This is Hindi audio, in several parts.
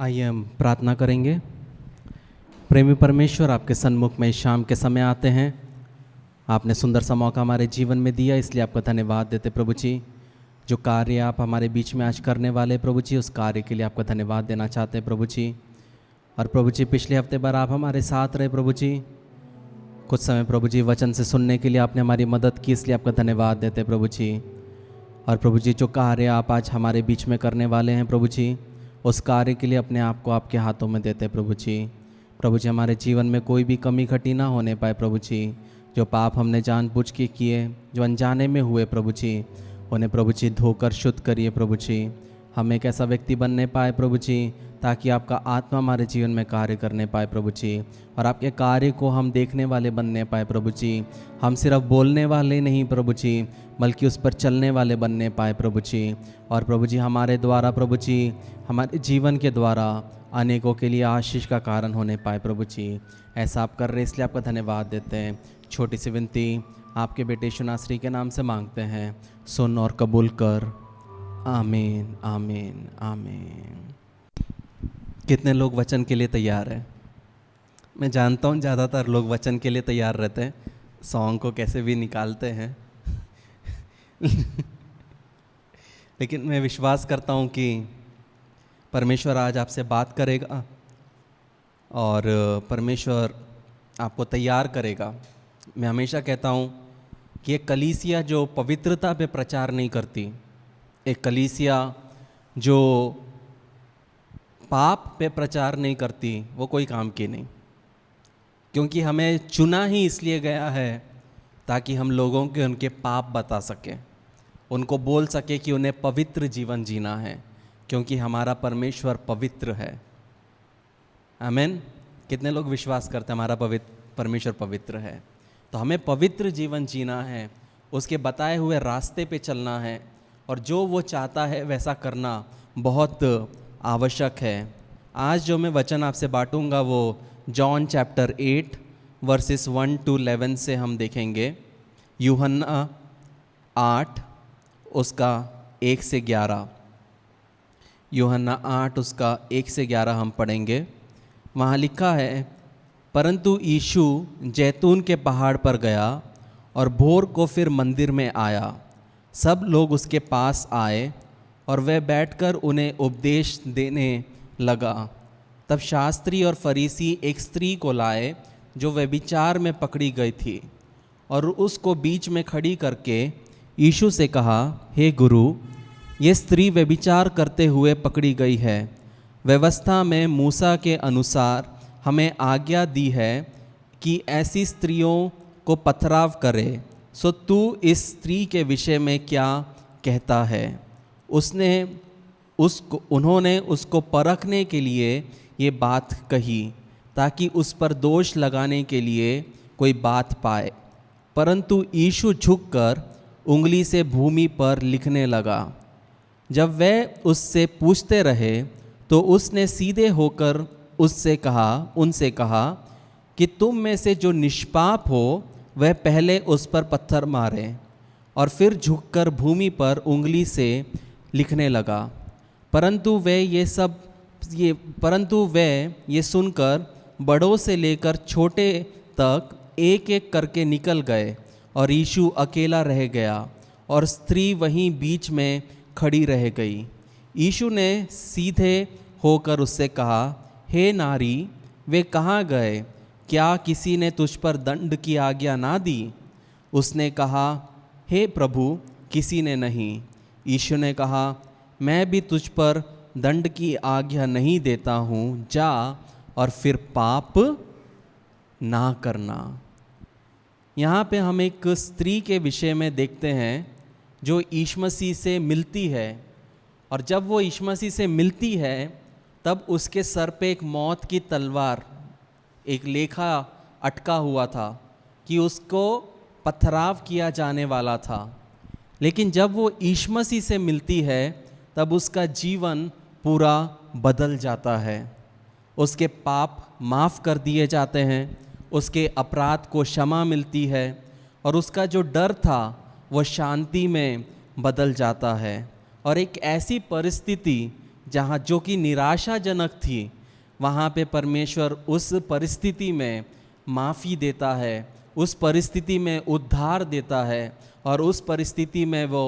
आइए हम प्रार्थना करेंगे। प्रेमी परमेश्वर, आपके सन्मुख में इस शाम के समय आते हैं। आपने सुंदर सा मौका हमारे जीवन में दिया, इसलिए आपका धन्यवाद देते प्रभु जी। जो कार्य आप हमारे बीच में आज करने वाले प्रभु जी, उस कार्य के लिए आपका धन्यवाद देना चाहते हैं प्रभु जी। और प्रभु जी, पिछले हफ्ते भर आप हमारे साथ रहे प्रभु जी। कुछ समय प्रभु जी वचन से सुनने के लिए आपने हमारी मदद की, इसलिए आपका धन्यवाद देते हैं प्रभु जी। और प्रभु जी, जो कार्य आप आज हमारे बीच में करने वाले हैं प्रभु जी, उस कार्य के लिए अपने आप को आपके हाथों में देते हैं प्रभु जी। प्रभु जी, हमारे जीवन में कोई भी कमी घटी ना होने पाए प्रभु जी। जो पाप हमने जानबूझ के किए, जो अनजाने में हुए प्रभु जी, उन्हें प्रभु जी धोकर शुद्ध करिए प्रभु जी। हम एक ऐसा व्यक्ति बनने पाए प्रभु जी, ताकि आपका आत्मा हमारे जीवन में कार्य करने पाए प्रभु जी, और आपके कार्य को हम देखने वाले बनने पाए प्रभु जी। हम सिर्फ बोलने वाले नहीं प्रभु जी, बल्कि उस पर चलने वाले बनने पाए प्रभु जी। और प्रभु जी, हमारे द्वारा प्रभु जी, हमारे जीवन के द्वारा अनेकों के लिए आशीष का कारण होने पाए प्रभु जी। ऐसा आप कर रहे, इसलिए आपका धन्यवाद देते हैं। छोटी सी विनती आपके बेटे यीशु नासरी के नाम से मांगते हैं, सुन और कबूल कर। आमीन आमीन आमीन। कितने लोग वचन के लिए तैयार हैं? मैं जानता हूँ ज़्यादातर लोग वचन के लिए तैयार रहते हैं, सॉन्ग को कैसे भी निकालते हैं लेकिन मैं विश्वास करता हूँ कि परमेश्वर आज आपसे बात करेगा और परमेश्वर आपको तैयार करेगा। मैं हमेशा कहता हूँ कि एक कलीसिया जो पवित्रता पे प्रचार नहीं करती, एक कलीसिया जो पाप पे प्रचार नहीं करती, वो कोई काम की नहीं। क्योंकि हमें चुना ही इसलिए गया है ताकि हम लोगों के उनके पाप बता सकें, उनको बोल सके कि उन्हें पवित्र जीवन जीना है, क्योंकि हमारा परमेश्वर पवित्र है। आमीन। कितने लोग विश्वास करते हैं हमारा परमेश्वर पवित्र है? तो हमें पवित्र जीवन जीना है, उसके बताए हुए रास्ते पे चलना है, और जो वो चाहता है वैसा करना बहुत आवश्यक है। आज जो मैं वचन आपसे बांटूंगा वो जॉन चैप्टर 8 वर्सेस 1 to 11 से हम देखेंगे। यूहन्ना 8 उसका 1 से 11, यूहन्ना 8 उसका 1 से 11 हम पढ़ेंगे। वहाँ लिखा है, परंतु यीशु जैतून के पहाड़ पर गया और भोर को फिर मंदिर में आया। सब लोग उसके पास आए और वह बैठकर उन्हें उपदेश देने लगा। तब शास्त्री और फरीसी एक स्त्री को लाए जो व्यभिचार में पकड़ी गई थी, और उसको बीच में खड़ी करके यीशु से कहा, हे गुरु, ये स्त्री व्यभिचार करते हुए पकड़ी गई है। व्यवस्था में मूसा के अनुसार हमें आज्ञा दी है कि ऐसी स्त्रियों को पथराव करे। सो तू इस स्त्री के विषय में क्या कहता है? उन्होंने उसको परखने के लिए ये बात कही, ताकि उस पर दोष लगाने के लिए कोई बात पाए। परंतु यीशु झुककर उंगली से भूमि पर लिखने लगा। जब वे उससे पूछते रहे तो उसने सीधे होकर उनसे कहा कि तुम में से जो निष्पाप हो वह पहले उस पर पत्थर मारे। और फिर झुककर भूमि पर उंगली से लिखने लगा। परंतु वे ये सुनकर बड़ों से लेकर छोटे तक एक एक करके निकल गए, और यीशु अकेला रह गया और स्त्री वहीं बीच में खड़ी रह गई। यीशु ने सीधे होकर उससे कहा, हे नारी, वे कहाँ गए? क्या किसी ने तुझ पर दंड की आज्ञा ना दी? उसने कहा, हे प्रभु, किसी ने नहीं। यीशु ने कहा, मैं भी तुझ पर दंड की आज्ञा नहीं देता हूँ, जा और फिर पाप ना करना। यहाँ पे हम एक स्त्री के विषय में देखते हैं जो यीशु मसीह से मिलती है, और जब वो यीशु मसीह से मिलती है तब उसके सर पे एक मौत की तलवार, एक लेखा अटका हुआ था कि उसको पथराव किया जाने वाला था। लेकिन जब वो यीशु मसीह से मिलती है तब उसका जीवन पूरा बदल जाता है। उसके पाप माफ़ कर दिए जाते हैं, उसके अपराध को क्षमा मिलती है, और उसका जो डर था वो शांति में बदल जाता है। और एक ऐसी परिस्थिति जहाँ जो कि निराशाजनक थी, वहाँ पे परमेश्वर उस परिस्थिति में माफ़ी देता है, उस परिस्थिति में उद्धार देता है और उस परिस्थिति में वो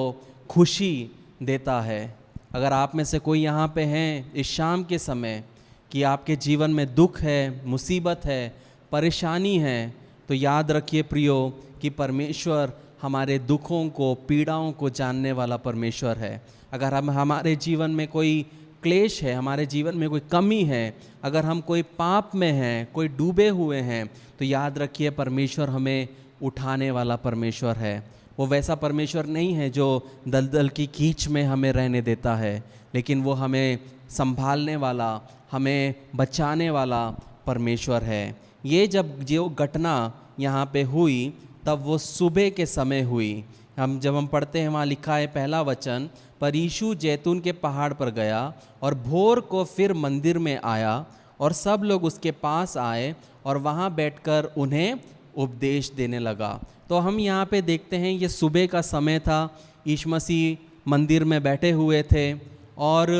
खुशी देता है। अगर आप में से कोई यहाँ पे हैं इस शाम के समय कि आपके जीवन में दुख है, मुसीबत है, परेशानी है, तो याद रखिए प्रियो कि परमेश्वर हमारे दुखों को, पीड़ाओं को जानने वाला परमेश्वर है। अगर हमारे जीवन में कोई क्लेश है, हमारे जीवन में कोई कमी है, अगर हम कोई पाप में हैं, कोई डूबे हुए हैं, तो याद रखिए परमेश्वर हमें उठाने वाला परमेश्वर है। वो वैसा परमेश्वर नहीं है जो दलदल की कीच में हमें रहने देता है, लेकिन वो हमें संभालने वाला, हमें बचाने वाला परमेश्वर है। ये जब जो घटना यहाँ पे हुई तब वो सुबह के समय हुई। जब हम पढ़ते हैं वहाँ लिखा है पहला वचन, पर यीशु जैतून के पहाड़ पर गया और भोर को फिर मंदिर में आया और सब लोग उसके पास आए और वहाँ बैठकर उन्हें उपदेश देने लगा। तो हम यहाँ पे देखते हैं ये सुबह का समय था, यीशु मसीह मंदिर में बैठे हुए थे और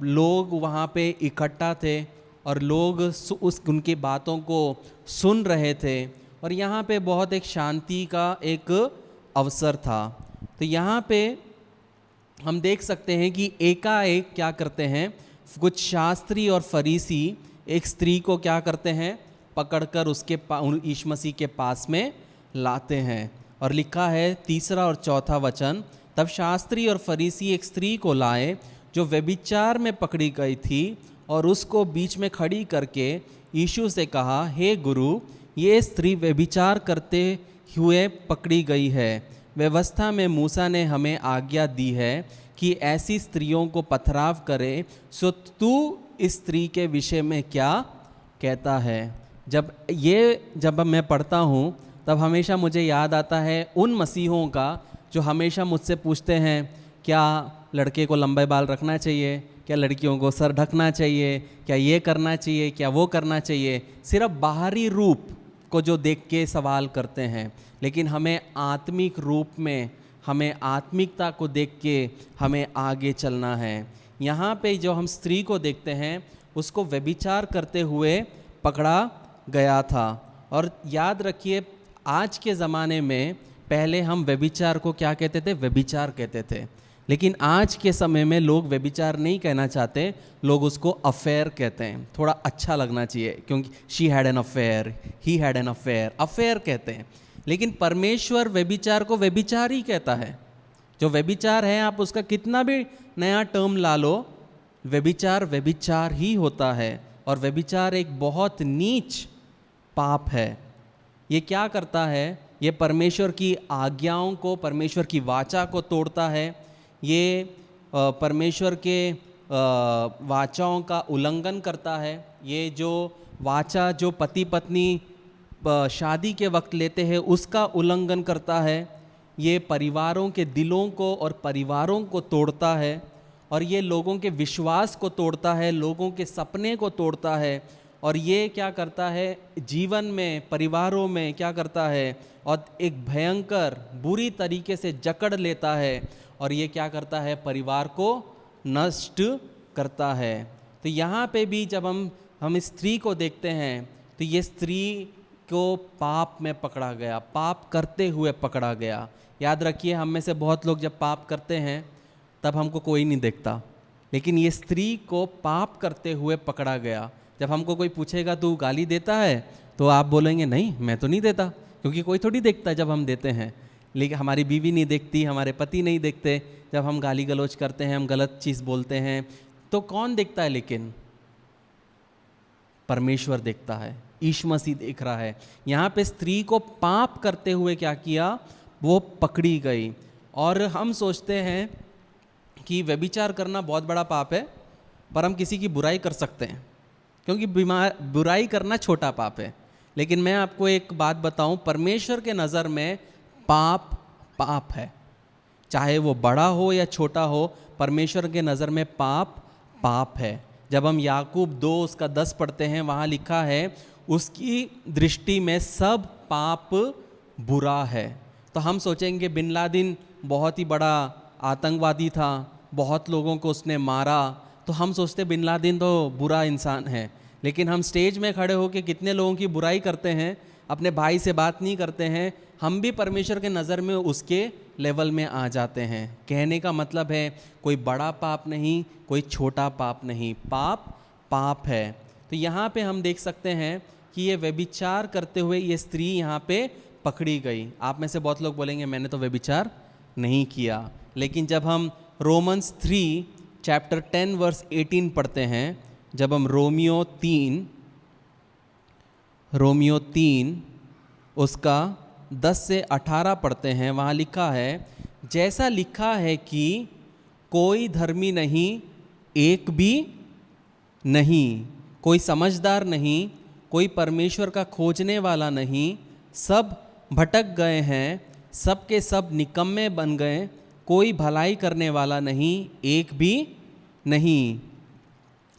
लोग वहाँ पे इकट्ठा थे और लोग उनकी बातों को सुन रहे थे और यहाँ पे बहुत एक शांति का एक अवसर था। तो यहाँ पे हम देख सकते हैं कि एकाएक क्या करते हैं, कुछ शास्त्री और फरीसी एक स्त्री को क्या करते हैं, पकड़कर उसके यीशु मसीह के पास में लाते हैं। और लिखा है तीसरा और चौथा वचन, तब शास्त्री और फरीसी एक स्त्री को लाए जो व्यभिचार में पकड़ी गई थी और उसको बीच में खड़ी करके यीशु से कहा, हे गुरु, ये स्त्री व्यभिचार करते हुए पकड़ी गई है। व्यवस्था में मूसा ने हमें आज्ञा दी है कि ऐसी स्त्रियों को पथराव करे, सो तू इस स्त्री के विषय में क्या कहता है। जब मैं पढ़ता हूँ तब हमेशा मुझे याद आता है उन मसीहों का जो हमेशा मुझसे पूछते हैं, क्या लड़के को लंबे बाल रखना चाहिए, क्या लड़कियों को सर ढकना चाहिए, क्या ये करना चाहिए, क्या वो करना चाहिए। सिर्फ बाहरी रूप को जो देख के सवाल करते हैं, लेकिन हमें आत्मिक रूप में, हमें आत्मिकता को देख के हमें आगे चलना है। यहाँ पे जो हम स्त्री को देखते हैं उसको व्यभिचार करते हुए पकड़ा गया था। और याद रखिए आज के ज़माने में, पहले हम व्यभिचार को क्या कहते थे, व्यभिचार कहते थे, लेकिन आज के समय में लोग व्यभिचार नहीं कहना चाहते, लोग उसको अफेयर कहते हैं। थोड़ा अच्छा लगना चाहिए क्योंकि she had an affair, he had an affair, affair कहते हैं। लेकिन परमेश्वर व्यभिचार को व्यभिचार ही कहता है। जो व्यभिचार है, आप उसका कितना भी नया टर्म ला लो, व्यभिचार व्यभिचार ही होता है। और व्यभिचार एक बहुत नीच पाप है। ये क्या करता है, ये परमेश्वर की आज्ञाओं को, परमेश्वर की वाचा को तोड़ता है। ये परमेश्वर के वाचाओं का उल्लंघन करता है। ये जो वाचा जो पति पत्नी शादी के वक्त लेते हैं उसका उल्लंघन करता है। ये परिवारों के दिलों को और परिवारों को तोड़ता है और ये लोगों के विश्वास को तोड़ता है, लोगों के सपने को तोड़ता है। और ये क्या करता है, जीवन में, परिवारों में क्या करता है, और एक भयंकर बुरी तरीके से जकड़ लेता है और ये क्या करता है, परिवार को नष्ट करता है। तो यहाँ पे भी जब हम स्त्री को देखते हैं तो ये स्त्री को पाप में पकड़ा गया, पाप करते हुए पकड़ा गया। याद रखिए हम में से बहुत लोग जब पाप करते हैं तब हमको कोई नहीं देखता, लेकिन ये स्त्री को पाप करते हुए पकड़ा गया। जब हमको कोई पूछेगा तू गाली देता है, तो आप बोलेंगे नहीं मैं तो नहीं देता, क्योंकि कोई थोड़ी देखता है जब हम देते हैं। लेकिन हमारी बीवी नहीं देखती, हमारे पति नहीं देखते। जब हम गाली गलौज करते हैं, हम गलत चीज़ बोलते हैं, तो कौन देखता है? लेकिन परमेश्वर देखता है, यीशु मसीह देख रहा है। यहाँ पे स्त्री को पाप करते हुए क्या किया, वो पकड़ी गई। और हम सोचते हैं कि व्यभिचार करना बहुत बड़ा पाप है, पर हम किसी की बुराई कर सकते हैं, क्योंकि बुराई करना छोटा पाप है। लेकिन मैं आपको एक बात बताऊं, परमेश्वर के नज़र में पाप पाप है, चाहे वो बड़ा हो या छोटा हो, परमेश्वर के नज़र में पाप पाप है। जब हम याकूब 2:10 पढ़ते हैं, वहाँ लिखा है उसकी दृष्टि में सब पाप बुरा है। तो हम सोचेंगे बिन लादेन बहुत ही बड़ा आतंकवादी था, बहुत लोगों को उसने मारा, तो हम सोचते बिन लादेन तो बुरा इंसान है, लेकिन हम स्टेज में खड़े होकर कितने लोगों की बुराई करते हैं, अपने भाई से बात नहीं करते हैं, हम भी परमेश्वर के नज़र में उसके लेवल में आ जाते हैं। कहने का मतलब है कोई बड़ा पाप नहीं, कोई छोटा पाप नहीं, पाप पाप है। तो यहाँ पे हम देख सकते हैं कि ये व्यभिचार करते हुए ये स्त्री यहाँ पे पकड़ी गई। आप में से बहुत लोग बोलेंगे मैंने तो व्यभिचार नहीं किया, लेकिन जब हम रोमन्स 3 चैप्टर 10 वर्स 18 पढ़ते हैं, जब हम रोमियो 3 उसका 10 से 18 पढ़ते हैं, वहाँ लिखा है, जैसा लिखा है कि कोई धर्मी नहीं, एक भी नहीं, कोई समझदार नहीं, कोई परमेश्वर का खोजने वाला नहीं, सब भटक गए हैं, सब के सब निकम्मे बन गए, कोई भलाई करने वाला नहीं, एक भी नहीं।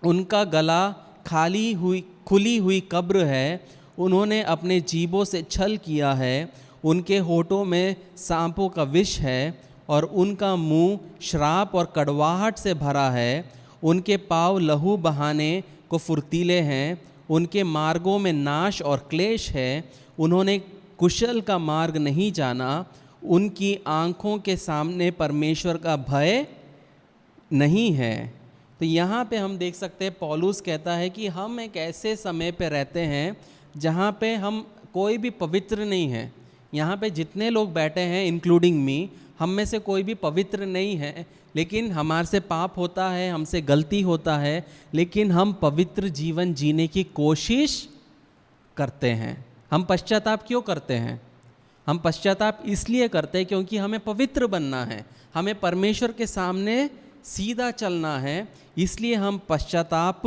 उनका गला खुली हुई कब्र है, उन्होंने अपने जीभों से छल किया है, उनके होठों में सांपों का विष है और उनका मुंह श्राप और कड़वाहट से भरा है। उनके पाँव लहू बहाने को फुर्तीले हैं, उनके मार्गों में नाश और क्लेश है, उन्होंने कुशल का मार्ग नहीं जाना, उनकी आँखों के सामने परमेश्वर का भय नहीं है। तो यहाँ पे हम देख सकते हैं पौलुस कहता है कि हम एक ऐसे समय पे रहते हैं जहाँ पे हम कोई भी पवित्र नहीं है। यहाँ पे जितने लोग बैठे हैं इंक्लूडिंग मी, हम में से कोई भी पवित्र नहीं है, लेकिन हमारे से पाप होता है, हमसे गलती होता है, लेकिन हम पवित्र जीवन जीने की कोशिश करते हैं। हम पश्चाताप क्यों करते हैं? हम पश्चाताप इसलिए करते हैं क्योंकि हमें पवित्र बनना है, हमें परमेश्वर के सामने सीधा चलना है, इसलिए हम पश्चाताप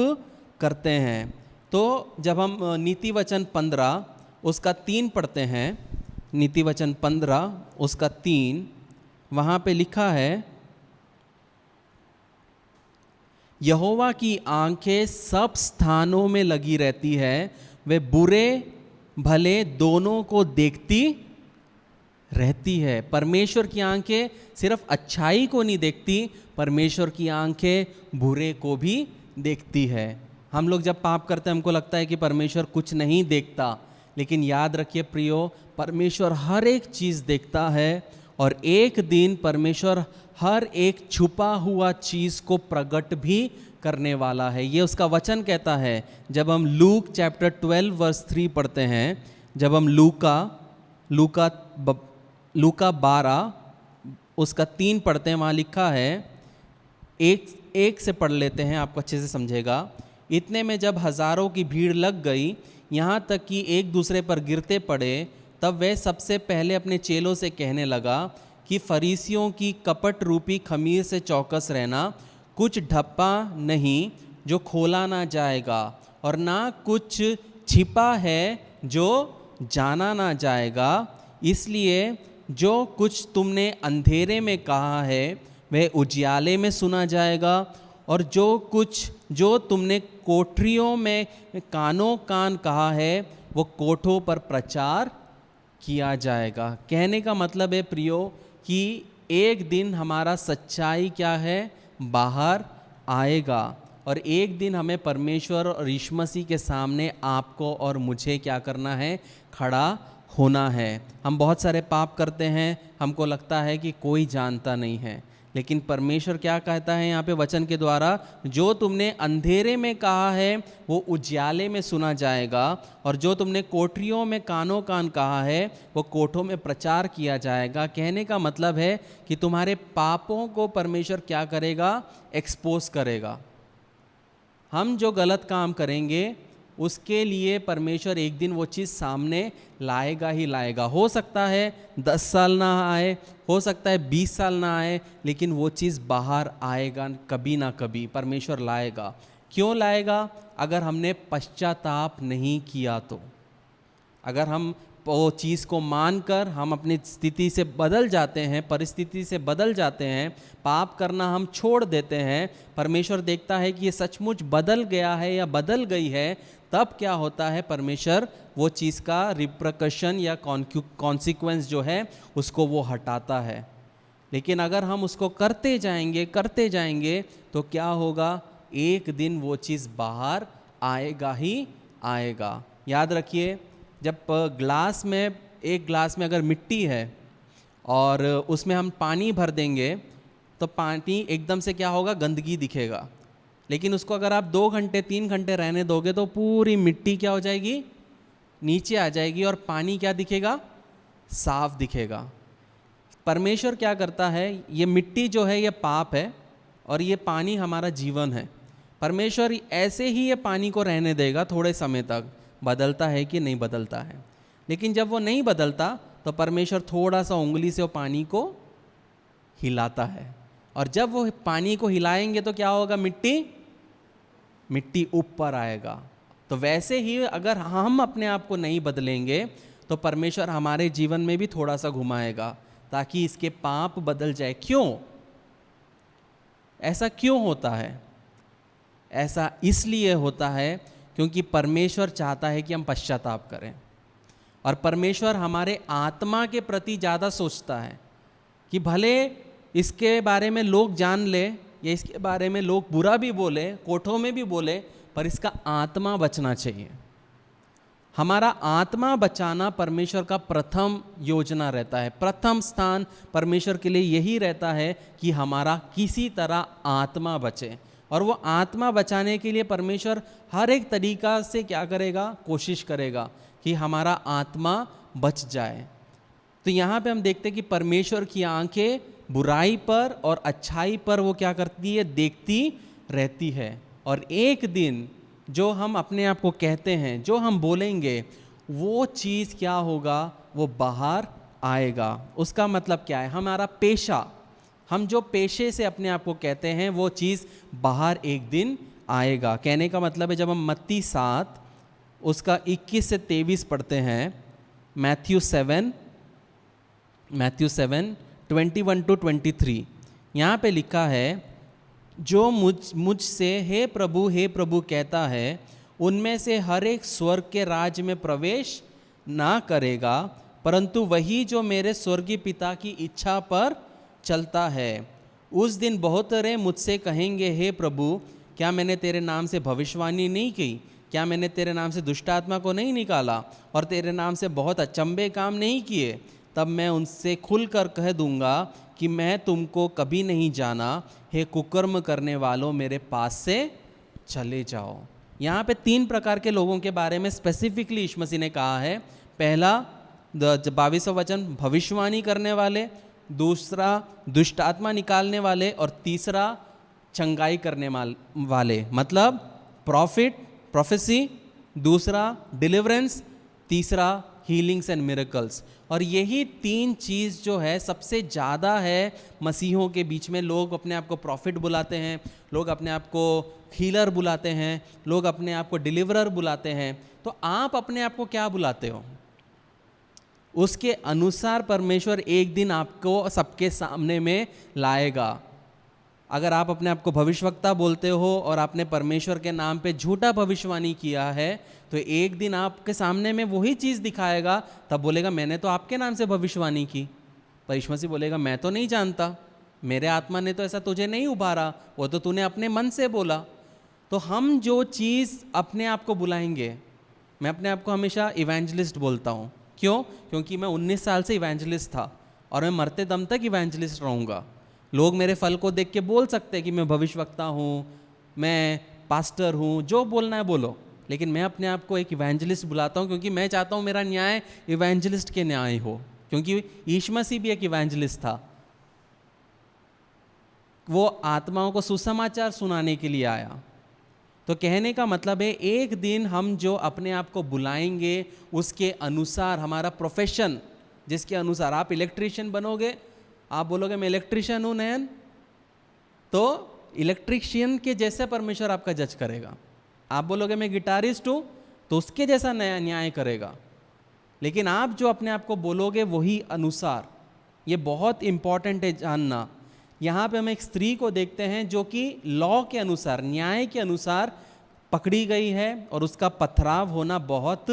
करते हैं। तो जब हम नीति वचन 15 उसका 3 पढ़ते हैं, नीति वचन 15 उसका 3, वहाँ पे लिखा है, यहोवा की आंखें सब स्थानों में लगी रहती है, वे बुरे भले दोनों को देखती रहती है। परमेश्वर की आंखें सिर्फ अच्छाई को नहीं देखती, परमेश्वर की आंखें बुरे को भी देखती है। हम लोग जब पाप करते हैं हमको लगता है कि परमेश्वर कुछ नहीं देखता, लेकिन याद रखिए प्रियो, परमेश्वर हर एक चीज़ देखता है और एक दिन परमेश्वर हर एक छुपा हुआ चीज़ को प्रकट भी करने वाला है। ये उसका वचन कहता है। जब हम लूक चैप्टर 12 वर्स 3 पढ़ते हैं, जब हम लूका 12 उसका 3 पढ़ते हैं, वहाँ लिखा है, एक से पढ़ लेते हैं, आपको अच्छे से समझेगा। इतने में जब हज़ारों की भीड़ लग गई, यहाँ तक कि एक दूसरे पर गिरते पड़े, तब वह सबसे पहले अपने चेलों से कहने लगा कि फरीसियों की कपट रूपी खमीर से चौकस रहना, कुछ ढप्पा नहीं जो खोला ना जाएगा, और ना कुछ छिपा है जो जाना ना जाएगा। इसलिए जो कुछ तुमने अंधेरे में कहा है वह उजियाले में सुना जाएगा, और जो तुमने कोठरियों में कानों कान कहा है वो कोठों पर प्रचार किया जाएगा। कहने का मतलब है प्रियो कि एक दिन हमारा सच्चाई क्या है, बाहर आएगा, और एक दिन हमें परमेश्वर और यीशु मसीह के सामने आपको और मुझे क्या करना है, खड़ा होना है। हम बहुत सारे पाप करते हैं, हमको लगता है कि कोई जानता नहीं है, लेकिन परमेश्वर क्या कहता है यहाँ पे वचन के द्वारा, जो तुमने अंधेरे में कहा है वो उजियाले में सुना जाएगा, और जो तुमने कोठरियों में कानों कान कहा है वो कोठों में प्रचार किया जाएगा। कहने का मतलब है कि तुम्हारे पापों को परमेश्वर क्या करेगा, एक्सपोज करेगा। हम जो गलत काम करेंगे उसके लिए परमेश्वर एक दिन वो चीज़ सामने लाएगा ही लाएगा। हो सकता है 10 साल ना आए, हो सकता है 20 साल ना आए, लेकिन वो चीज़ बाहर आएगा, कभी ना कभी परमेश्वर लाएगा। क्यों लाएगा? अगर हमने पश्चाताप नहीं किया तो। अगर हम वो चीज़ को मानकर हम अपनी स्थिति से बदल जाते हैं, परिस्थिति से बदल जाते हैं, पाप करना हम छोड़ देते हैं, परमेश्वर देखता है कि ये सचमुच बदल गया है या बदल गई है, तब क्या होता है, परमेश्वर वो चीज़ का रिप्रकशन या कॉन्सिक्वेंस जो है उसको वो हटाता है। लेकिन अगर हम उसको करते जाएंगे तो क्या होगा, एक दिन वो चीज़ बाहर आएगा ही आएगा। याद रखिए, जब एक ग्लास में अगर मिट्टी है और उसमें हम पानी भर देंगे तो पानी एकदम से क्या होगा, गंदगी दिखेगा। लेकिन उसको अगर आप 2 घंटे 3 घंटे रहने दोगे तो पूरी मिट्टी क्या हो जाएगी, नीचे आ जाएगी और पानी क्या दिखेगा, साफ दिखेगा। परमेश्वर क्या करता है, ये मिट्टी जो है ये पाप है और ये पानी हमारा जीवन है। परमेश्वर ऐसे ही ये पानी को रहने देगा थोड़े समय तक, बदलता है कि नहीं बदलता है। लेकिन जब वो नहीं बदलता तो परमेश्वर थोड़ा सा उंगली से वो पानी को हिलाता है, और जब वो पानी को हिलाएंगे तो क्या होगा, मिट्टी ऊपर आएगा। तो वैसे ही अगर हम अपने आप को नहीं बदलेंगे तो परमेश्वर हमारे जीवन में भी थोड़ा सा घुमाएगा ताकि इसके पाप बदल जाए। क्यों ऐसा क्यों होता है? ऐसा इसलिए होता है क्योंकि परमेश्वर चाहता है कि हम पश्चाताप करें, और परमेश्वर हमारे आत्मा के प्रति ज़्यादा सोचता है कि भले इसके बारे में लोग जान ले या इसके बारे में लोग बुरा भी बोले, कोठों में भी बोले, पर इसका आत्मा बचना चाहिए। हमारा आत्मा बचाना परमेश्वर का प्रथम योजना रहता है। प्रथम स्थान परमेश्वर के लिए यही रहता है कि हमारा किसी तरह आत्मा बचे, और वो आत्मा बचाने के लिए परमेश्वर हर एक तरीका से क्या करेगा, कोशिश करेगा कि हमारा आत्मा बच जाए। तो यहाँ पे हम देखते हैं कि परमेश्वर की आंखें बुराई पर और अच्छाई पर वो क्या करती है, देखती रहती है। और एक दिन जो हम अपने आप को कहते हैं, जो हम बोलेंगे, वो चीज़ क्या होगा, वो बाहर आएगा। उसका मतलब क्या है, हमारा पेशा, हम जो पेशे से अपने आप को कहते हैं वो चीज़ बाहर एक दिन आएगा। कहने का मतलब है, जब हम मत्ती 7 उसका 21 से 23 पढ़ते हैं, मैथ्यू 7 21 to 23, यहाँ पे लिखा है, जो मुझसे हे प्रभु कहता है, उनमें से हर एक स्वर्ग के राज्य में प्रवेश ना करेगा, परंतु वही जो मेरे स्वर्गीय पिता की इच्छा पर चलता है। उस दिन बहुत सारे मुझसे कहेंगे, हे प्रभु, क्या मैंने तेरे नाम से भविष्यवाणी नहीं की? क्या मैंने तेरे नाम से दुष्ट आत्मा को नहीं निकाला और तेरे नाम से बहुत अचंभे काम नहीं किए? तब मैं उनसे खुलकर कह दूंगा कि मैं तुमको कभी नहीं जाना, हे कुकर्म करने वालों, मेरे पास से चले जाओ। यहाँ पे 3 प्रकार के लोगों के बारे में स्पेसिफिकली यीशु मसीह ने कहा है। पहला 22वां वचन, भविष्यवाणी करने वाले, दूसरा दुष्ट आत्मा निकालने वाले, और तीसरा चंगाई करने वाले, मतलब प्रोफेसी, दूसरा डिलीवरेंस, तीसरा हीलिंग्स एंड मिरेकल्स। और यही 3 चीज़ जो है सबसे ज़्यादा है मसीहों के बीच में। लोग अपने आप को प्रॉफिट बुलाते हैं, लोग अपने आप को हीलर बुलाते हैं, लोग अपने आप को डिलीवरर बुलाते हैं। तो आप अपने आप को क्या बुलाते हो? उसके अनुसार परमेश्वर एक दिन आपको सबके सामने में लाएगा। अगर आप अपने आप को भविष्यवक्ता बोलते हो और आपने परमेश्वर के नाम पे झूठा भविष्यवाणी किया है, तो एक दिन आपके सामने में वही चीज़ दिखाएगा, तब बोलेगा मैंने तो आपके नाम से भविष्यवाणी की। पर यीशु मसीह बोलेगा मैं तो नहीं जानता, मेरे आत्मा ने तो ऐसा तुझे नहीं उभारा, वो तो तूने अपने मन से बोला। तो हम जो चीज़ अपने आप को बुलाएंगे, मैं अपने आप को हमेशा इवेंजलिस्ट बोलता हूँ। क्यों? क्योंकि मैं 19 साल से इवेंजलिस्ट था और मैं मरते दम तक इवेंजलिस्ट रहूँगा। लोग मेरे फल को देख के बोल सकते हैं कि मैं भविष्यवक्ता हूँ, मैं पास्टर हूँ, जो बोलना है बोलो, लेकिन मैं अपने आप को एक इवेंजलिस्ट बुलाता हूँ, क्योंकि मैं चाहता हूँ मेरा न्याय इवेंजलिस्ट के न्याय हो। क्योंकि यीशु मसीह भी एक इवेंजलिस्ट था, वो आत्माओं को सुसमाचार सुनाने के लिए आया। तो कहने का मतलब है, एक दिन हम जो अपने आप को बुलाएंगे उसके अनुसार हमारा प्रोफेशन, जिसके अनुसार आप इलेक्ट्रीशियन बनोगे, आप बोलोगे मैं इलेक्ट्रीशियन हूँ नयन, तो इलेक्ट्रीशियन के जैसे परमेश्वर आपका जज करेगा। आप बोलोगे मैं गिटारिस्ट हूँ, तो उसके जैसा नया न्याय करेगा। लेकिन आप जो अपने आप को बोलोगे वही अनुसार, ये बहुत इंपॉर्टेंट है जानना। यहाँ पे हम एक स्त्री को देखते हैं जो कि लॉ के अनुसार, न्याय के अनुसार पकड़ी गई है, और उसका पथराव होना बहुत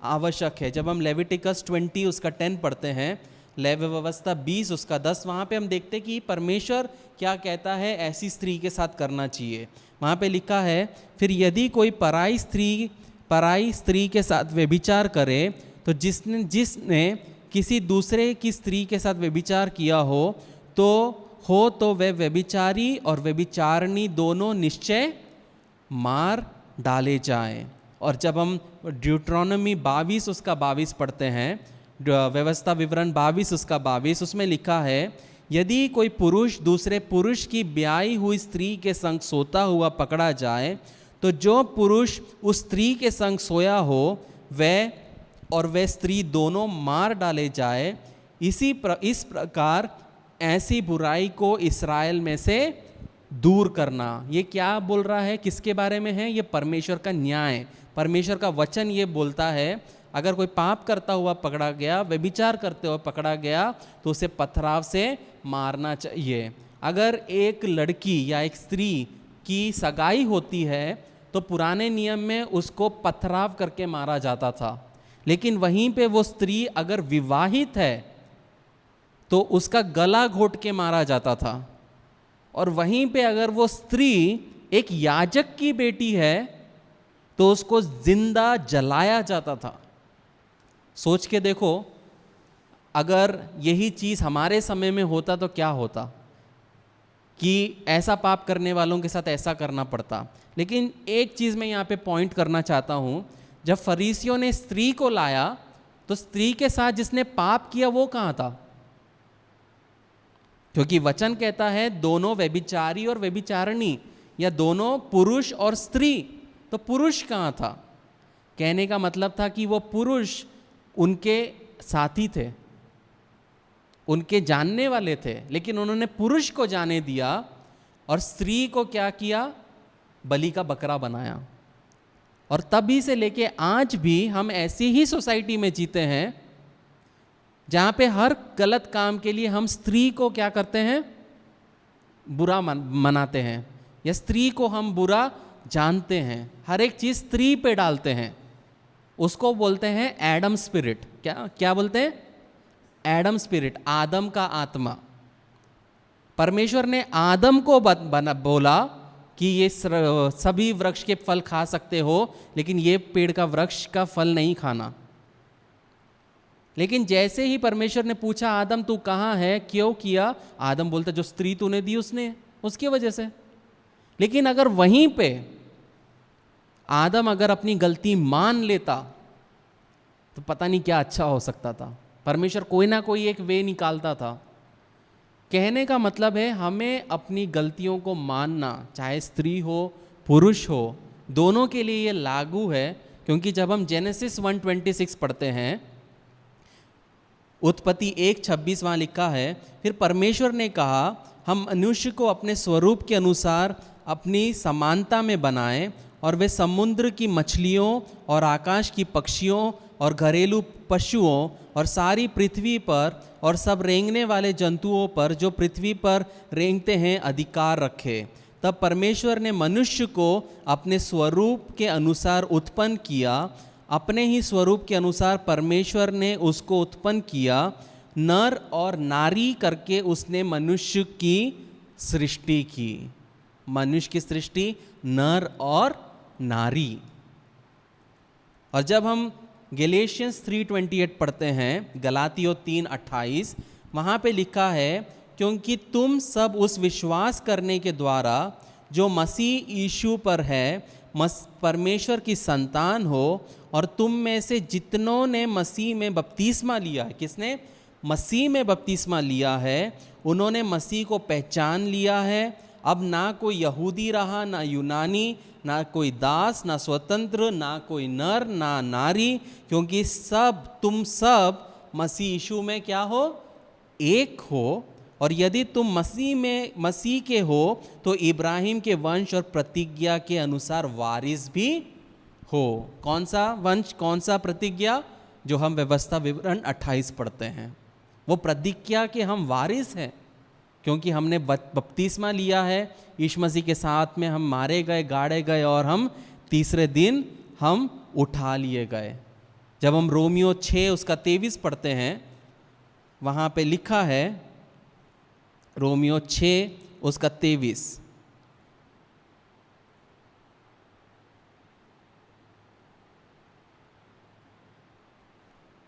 आवश्यक है। जब हम लेविटिकस 20 उसका 10 पढ़ते हैं लेवी व्यवस्था 20 उसका 10, वहाँ पे हम देखते कि परमेश्वर क्या कहता है ऐसी स्त्री के साथ करना चाहिए। वहाँ पे लिखा है, फिर यदि कोई पराई स्त्री के साथ व्यभिचार करे तो जिसने किसी दूसरे की स्त्री के साथ व्यभिचार किया हो तो वे व्यभिचारी और व्यभिचारिणी दोनों निश्चय मार डाले जाएं। और जब हम ड्यूट्रोनोमी 22 उसका 22 पढ़ते हैं, व्यवस्था विवरण 22 उसका 22, उसमें लिखा है, यदि कोई पुरुष दूसरे पुरुष की ब्याई हुई स्त्री के संग सोता हुआ पकड़ा जाए तो जो पुरुष उस स्त्री के संग सोया हो वह स्त्री दोनों मार डाले जाए। इस प्रकार ऐसी बुराई को इस्राएल में से दूर करना। ये क्या बोल रहा है, किसके बारे में है? ये परमेश्वर का न्याय, परमेश्वर का वचन ये बोलता है, अगर कोई पाप करता हुआ पकड़ा गया, व्यभिचार करते हुए पकड़ा गया तो उसे पथराव से मारना चाहिए। अगर एक लड़की या एक स्त्री की सगाई होती है तो पुराने नियम में उसको पथराव करके मारा जाता था, लेकिन वहीं पे वो स्त्री अगर विवाहित है तो उसका गला घोट के मारा जाता था। और वहीं पे अगर वो स्त्री एक याजक की बेटी है तो उसको जिंदा जलाया जाता था। सोच के देखो, अगर यही चीज़ हमारे समय में होता तो क्या होता, कि ऐसा पाप करने वालों के साथ ऐसा करना पड़ता। लेकिन एक चीज़ मैं यहाँ पे पॉइंट करना चाहता हूँ, जब फरीसियों ने स्त्री को लाया तो स्त्री के साथ जिसने पाप किया वो कहाँ था? क्योंकि वचन कहता है दोनों व्यभिचारी और व्यभिचारिणी, या दोनों पुरुष और स्त्री, तो पुरुष कहाँ था? कहने का मतलब था कि वो पुरुष उनके साथी थे, उनके जानने वाले थे, लेकिन उन्होंने पुरुष को जाने दिया और स्त्री को क्या किया? बलि का बकरा बनाया। और तभी से लेके आज भी हम ऐसी ही सोसाइटी में जीते हैं जहाँ पे हर गलत काम के लिए हम स्त्री को क्या करते हैं? बुरा मनाते हैं, या स्त्री को हम बुरा जानते हैं, हर एक चीज़ स्त्री पे डालते हैं। उसको बोलते हैं एडम स्पिरिट। क्या बोलते हैं? एडम स्पिरिट, आदम का आत्मा। परमेश्वर ने आदम को बोला कि ये सभी वृक्ष के फल खा सकते हो, लेकिन ये पेड़ का वृक्ष का फल नहीं खाना। लेकिन जैसे ही परमेश्वर ने पूछा आदम तू कहाँ है, क्यों किया? आदम बोलता जो स्त्री तूने दी उसकी वजह से। लेकिन अगर वहीं पे आदम अगर अपनी गलती मान लेता तो पता नहीं क्या अच्छा हो सकता था। परमेश्वर कोई ना कोई एक वे निकालता था। कहने का मतलब है हमें अपनी गलतियों को मानना, चाहे स्त्री हो पुरुष हो, दोनों के लिए ये लागू है। क्योंकि जब हम जेनेसिस 1:26 पढ़ते हैं, उत्पत्ति 1:26 वहाँ लिखा है, फिर परमेश्वर ने कहा हम मनुष्य को अपने स्वरूप के अनुसार अपनी समानता में बनाएं और वे समुद्र की मछलियों और आकाश की पक्षियों और घरेलू पशुओं और सारी पृथ्वी पर और सब रेंगने वाले जंतुओं पर जो पृथ्वी पर रेंगते हैं अधिकार रखे। तब परमेश्वर ने मनुष्य को अपने स्वरूप के अनुसार उत्पन्न किया, अपने ही स्वरूप के अनुसार परमेश्वर ने उसको उत्पन्न किया, नर और नारी करके उसने मनुष्य की सृष्टि की। मनुष्य की सृष्टि नर और नारी। और जब हम गैलेशियंस 3:28 पढ़ते हैं, गलातियों 3:28, वहाँ पे लिखा है क्योंकि तुम सब उस विश्वास करने के द्वारा जो मसीह यीशु पर है परमेश्वर की संतान हो, और तुम में से जितनों ने मसीह में बपतिस्मा लिया है, किसने? मसीह में बपतिस्मा लिया है, उन्होंने मसीह को पहचान लिया है। अब ना कोई यहूदी रहा, ना यूनानी, ना कोई दास, ना स्वतंत्र, ना कोई नर, ना नारी, क्योंकि तुम सब मसीह यीशु में क्या हो? एक हो। और यदि तुम मसीह के हो तो इब्राहिम के वंश और प्रतिज्ञा के अनुसार वारिस भी हो। कौन सा वंश, कौन सा प्रतिज्ञा? जो हम व्यवस्था विवरण 28 पढ़ते हैं, वो प्रतिज्ञा के हम वारिस हैं, क्योंकि हमने बपतिस्मा लिया है, यीशु मसीह के साथ में हम मारे गए, गाड़े गए, और हम तीसरे दिन हम उठा लिए गए। जब हम रोमियो 6 उसका 23 पढ़ते हैं, वहाँ पे लिखा है रोमियो 6 उसका 23।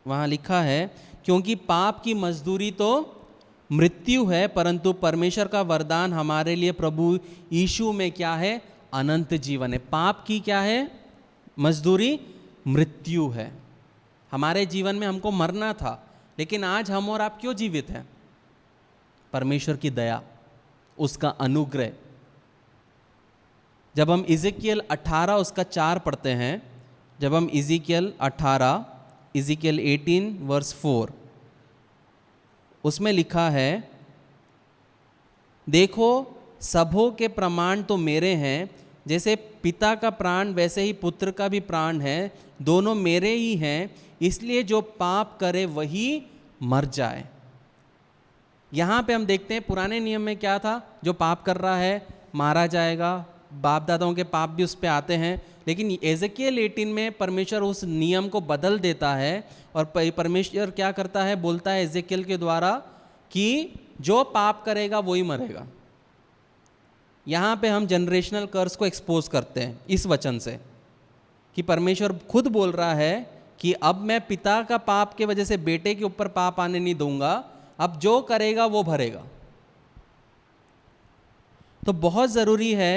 वहाँ लिखा है, क्योंकि पाप की मजदूरी तो मृत्यु है, परंतु परमेश्वर का वरदान हमारे लिए प्रभु यीशु में क्या है? अनंत जीवन है। पाप की क्या है मजदूरी? मृत्यु है। हमारे जीवन में हमको मरना था, लेकिन आज हम और आप क्यों जीवित हैं? परमेश्वर की दया, उसका अनुग्रह। जब हम इज़ेकियल 18 उसका 4 पढ़ते हैं, जब हम इज़ेकियल 18 वर्स 4, उसमें लिखा है, देखो सबों के प्रमाण तो मेरे हैं, जैसे पिता का प्राण वैसे ही पुत्र का भी प्राण है, दोनों मेरे ही हैं, इसलिए जो पाप करे वही मर जाए। यहाँ पे हम देखते हैं पुराने नियम में क्या था? जो पाप कर रहा है मारा जाएगा, बाप दादाओं के पाप भी उस पर आते हैं। लेकिन एजेकियल 18 में परमेश्वर उस नियम को बदल देता है और परमेश्वर क्या करता है? बोलता है एजेकियल के द्वारा कि जो पाप करेगा वही मरेगा। यहाँ पे हम जनरेशनल कर्स को एक्सपोज करते हैं इस वचन से, कि परमेश्वर खुद बोल रहा है कि अब मैं पिता का पाप के वजह से बेटे के ऊपर पाप आने नहीं दूंगा, अब जो करेगा वो भरेगा। तो बहुत ज़रूरी है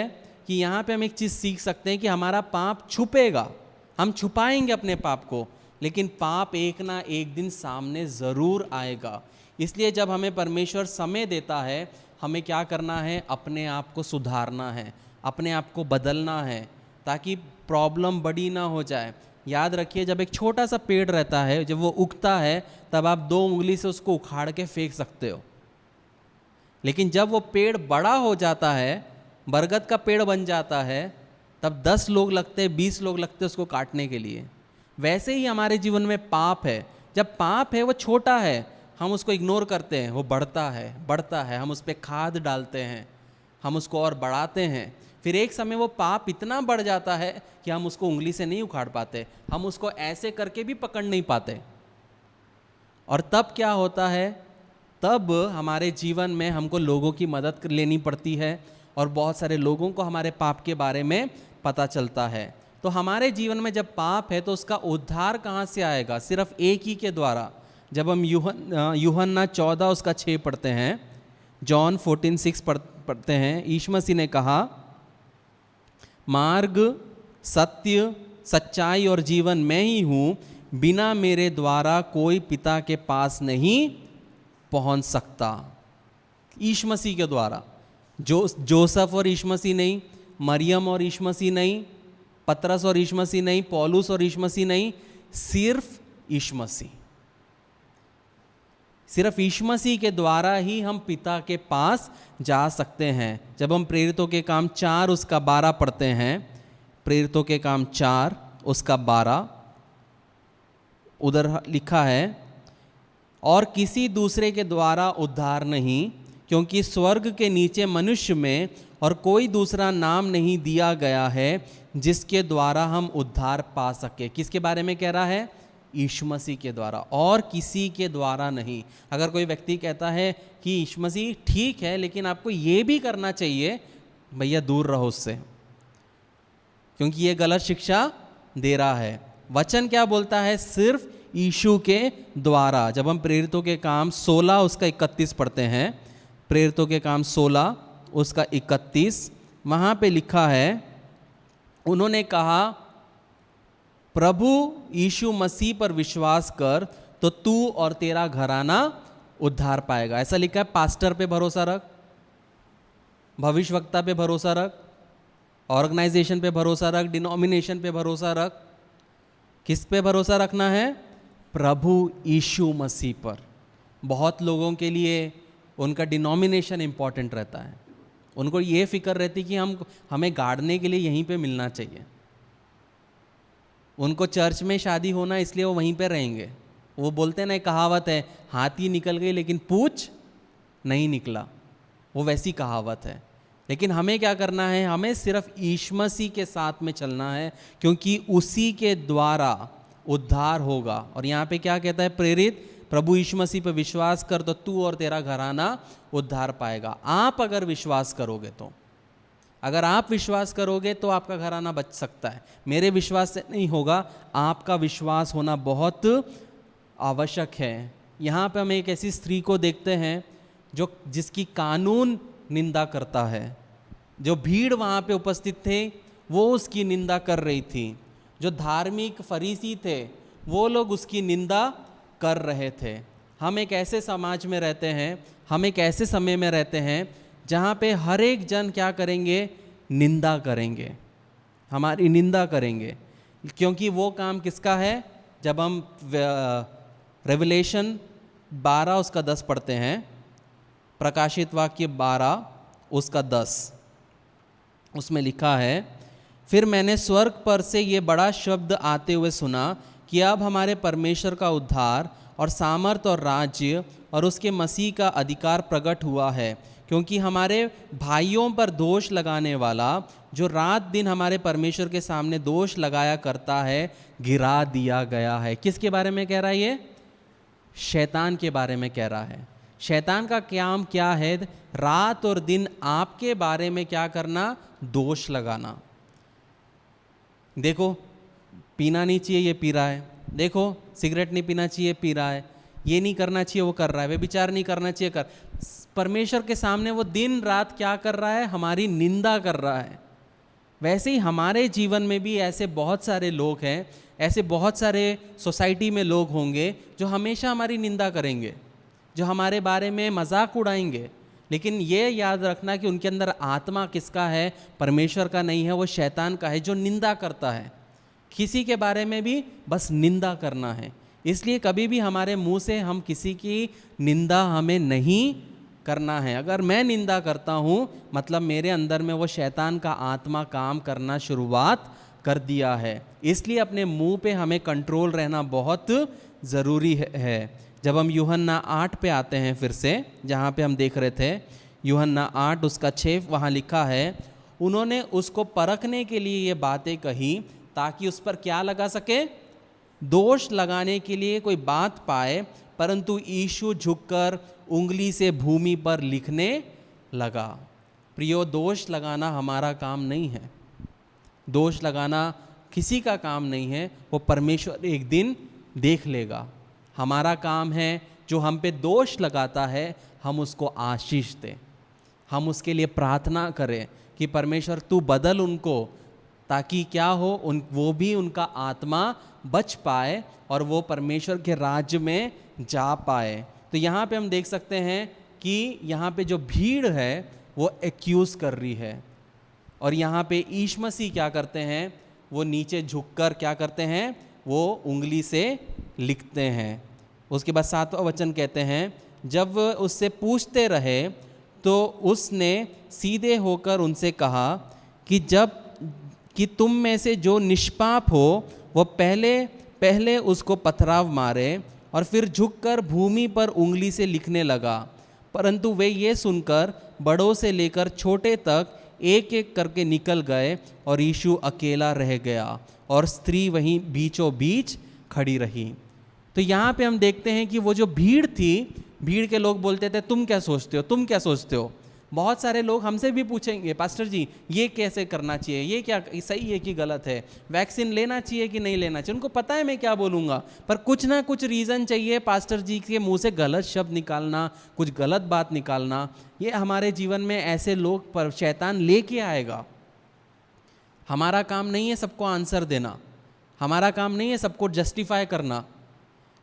कि यहाँ पे हम एक चीज़ सीख सकते हैं कि हमारा पाप छुपेगा, हम छुपाएंगे अपने पाप को, लेकिन पाप एक ना एक दिन सामने ज़रूर आएगा। इसलिए जब हमें परमेश्वर समय देता है, हमें क्या करना है? अपने आप को सुधारना है, अपने आप को बदलना है, ताकि प्रॉब्लम बड़ी ना हो जाए। याद रखिए, जब एक छोटा सा पेड़ रहता है, जब वो उगता है, तब आप 2 उंगली से उसको उखाड़ के फेंक सकते हो। लेकिन जब वो पेड़ बड़ा हो जाता है, बरगद का पेड़ बन जाता है, तब 10 लोग लगते हैं, 20 लोग लगते हैं उसको काटने के लिए। वैसे ही हमारे जीवन में पाप है। जब पाप है वो छोटा है, हम उसको इग्नोर करते हैं, वो बढ़ता है, हम उस पर खाद डालते हैं, हम उसको और बढ़ाते हैं। फिर एक समय वो पाप इतना बढ़ जाता है कि हम उसको उंगली से नहीं उखाड़ पाते, हम उसको ऐसे करके भी पकड़ नहीं पाते। और तब क्या होता है? तब हमारे जीवन में हमको लोगों की मदद लेनी पड़ती है और बहुत सारे लोगों को हमारे पाप के बारे में पता चलता है। तो हमारे जीवन में जब पाप है तो उसका उद्धार कहाँ से आएगा? सिर्फ एक ही के द्वारा। जब हम यूहन्ना 14 उसका 6 पढ़ते हैं, जॉन 14:6 पढ़ते हैं, यीशु मसीह ने कहा, मार्ग, सत्य, सच्चाई और जीवन मैं ही हूँ, बिना मेरे द्वारा कोई पिता के पास नहीं पहुँच सकता। यीशु मसीह के द्वारा। जोसेफ और यीशु मसीह नहीं, मरियम और यीशु मसीह नहीं, पतरस और यीशु मसीह नहीं, पौलुस और यीशु मसीह नहीं, सिर्फ यीशु मसीह। सिर्फ यीशु मसीह के द्वारा ही हम पिता के पास जा सकते हैं। जब हम प्रेरितों के काम 4 उसका 12 पढ़ते हैं, प्रेरितों के काम 4 उसका 12, उधर लिखा है, और किसी दूसरे के द्वारा उद्धार नहीं, क्योंकि स्वर्ग के नीचे मनुष्य में और कोई दूसरा नाम नहीं दिया गया है जिसके द्वारा हम उद्धार पा सके। किसके बारे में कह रहा है? यीशु मसीह के द्वारा, और किसी के द्वारा नहीं। अगर कोई व्यक्ति कहता है कि यीशु मसीह ठीक है, लेकिन आपको ये भी करना चाहिए, भैया दूर रहो उससे, क्योंकि ये गलत शिक्षा दे रहा है। वचन क्या बोलता है? सिर्फ यीशु के द्वारा। जब हम प्रेरितों के काम 16 उसका 31 पढ़ते हैं, प्रेरितों के काम 16 उसका 31, वहाँ पे लिखा है, उन्होंने कहा, प्रभु यीशु मसीह पर विश्वास कर तो तू और तेरा घराना उद्धार पाएगा। ऐसा लिखा है। पास्टर पे भरोसा रख, भविष्यवक्ता पे भरोसा रख, ऑर्गेनाइजेशन पे भरोसा रख, डिनोमिनेशन पे भरोसा रख। किस पे भरोसा रखना है? प्रभु यीशु मसीह पर। बहुत लोगों के लिए उनका डिनोमिनेशन इंपॉर्टेंट रहता है, उनको ये फिक्र रहती कि हमें गाड़ने के लिए यहीं पे मिलना चाहिए। उनको चर्च में शादी होना, इसलिए वो वहीं पे रहेंगे। वो बोलते हैं ना, एक कहावत है, हाथी निकल गई लेकिन पूंछ नहीं निकला, वो वैसी कहावत है। लेकिन हमें क्या करना है? हमें सिर्फ यीशु मसीह के साथ में चलना है, क्योंकि उसी के द्वारा उद्धार होगा। और यहाँ पे क्या कहता है प्रेरित? प्रभु यीशु मसीह पर विश्वास कर तो तू और तेरा घराना उद्धार पाएगा। आप अगर विश्वास करोगे तो, अगर आप विश्वास करोगे तो आपका घराना बच सकता है। मेरे विश्वास से नहीं होगा, आपका विश्वास होना बहुत आवश्यक है। यहाँ पे हम एक ऐसी स्त्री को देखते हैं जो जिसकी कानून निंदा करता है। जो भीड़ वहाँ पे उपस्थित थे वो उसकी निंदा कर रही थी। जो धार्मिक फरीसी थे वो लोग उसकी निंदा कर रहे थे। हम एक ऐसे समाज में रहते हैं, हम एक ऐसे समय में रहते हैं जहाँ पे हर एक जन क्या करेंगे, निंदा करेंगे, हमारी निंदा करेंगे। क्योंकि वो काम किसका है? जब हम रेवलेशन 12 उसका 10 पढ़ते हैं, प्रकाशित वाक्य 12 उसका 10, उसमें लिखा है, फिर मैंने स्वर्ग पर से ये बड़ा शब्द आते हुए सुना कि अब हमारे परमेश्वर का उद्धार और सामर्थ और राज्य और उसके मसीह का अधिकार प्रकट हुआ है, क्योंकि हमारे भाइयों पर दोष लगाने वाला जो रात दिन हमारे परमेश्वर के सामने दोष लगाया करता है, गिरा दिया गया है। किसके बारे में कह रहा है ये? शैतान के बारे में कह रहा है। शैतान का काम क्या है? रात और दिन आपके बारे में क्या करना? दोष लगाना। देखो पीना नहीं चाहिए, ये पी रहा है। देखो सिगरेट नहीं पीना चाहिए, पी रहा है। ये नहीं करना चाहिए, वो कर रहा है। वे विचार नहीं करना चाहिए, कर। परमेश्वर के सामने वो दिन रात क्या कर रहा है? हमारी निंदा कर रहा है। वैसे ही हमारे जीवन में भी ऐसे बहुत सारे लोग हैं, ऐसे बहुत सारे सोसाइटी में लोग होंगे जो हमेशा हमारी निंदा करेंगे, जो हमारे बारे में मजाक उड़ाएंगे। लेकिन ये याद रखना कि उनके अंदर आत्मा किसका है? परमेश्वर का नहीं है, वो शैतान का है जो निंदा करता है। किसी के बारे में भी बस निंदा करना है। इसलिए कभी भी हमारे मुंह से हम किसी की निंदा हमें नहीं करना है। अगर मैं निंदा करता हूँ मतलब मेरे अंदर में वो शैतान का आत्मा काम करना शुरुआत कर दिया है। इसलिए अपने मुंह पे हमें कंट्रोल रहना बहुत ज़रूरी है। जब हम यूहन्ना 8 पे आते हैं फिर से, जहाँ पे हम देख रहे थे, यूहन्ना 8 उसका 6, वहाँ लिखा है, उन्होंने उसको परखने के लिए ये बातें कही ताकि उस पर क्या लगा सके? दोष लगाने के लिए कोई बात पाए। परंतु यीशु झुककर उंगली से भूमि पर लिखने लगा। प्रियो, दोष लगाना हमारा काम नहीं है। दोष लगाना किसी का काम नहीं है, वो परमेश्वर एक दिन देख लेगा। हमारा काम है जो हम पे दोष लगाता है हम उसको आशीष दें, हम उसके लिए प्रार्थना करें कि परमेश्वर तू बदल उनको, ताकि क्या हो, वो भी उनका आत्मा बच पाए और वो परमेश्वर के राज्य में जा पाए। तो यहाँ पे हम देख सकते हैं कि यहाँ पे जो भीड़ है वो एक्यूज कर रही है, और यहाँ पे यीशु मसीह क्या करते हैं? वो नीचे झुककर क्या करते हैं? वो उंगली से लिखते हैं। उसके बाद 7वां वचन कहते हैं, जब उससे पूछते रहे तो उसने सीधे होकर उनसे कहा कि तुम में से जो निष्पाप हो वो पहले उसको पथराव मारे, और फिर झुककर भूमि पर उंगली से लिखने लगा। परंतु वे ये सुनकर बड़ों से लेकर छोटे तक एक एक करके निकल गए, और यीशु अकेला रह गया और स्त्री वहीं बीचों बीच खड़ी रही। तो यहाँ पे हम देखते हैं कि वो जो भीड़ थी, भीड़ के लोग बोलते थे, तुम क्या सोचते हो, तुम क्या सोचते हो। बहुत सारे लोग हमसे भी पूछेंगे, पास्टर जी ये कैसे करना चाहिए, ये क्या सही है कि गलत है, वैक्सीन लेना चाहिए कि नहीं लेना चाहिए। उनको पता है मैं क्या बोलूँगा, पर कुछ ना कुछ रीज़न चाहिए पास्टर जी के मुंह से गलत शब्द निकालना, कुछ गलत बात निकालना। ये हमारे जीवन में ऐसे लोग पर शैतान लेके आएगा। हमारा काम नहीं है सबको आंसर देना, हमारा काम नहीं है सबको जस्टिफाई करना।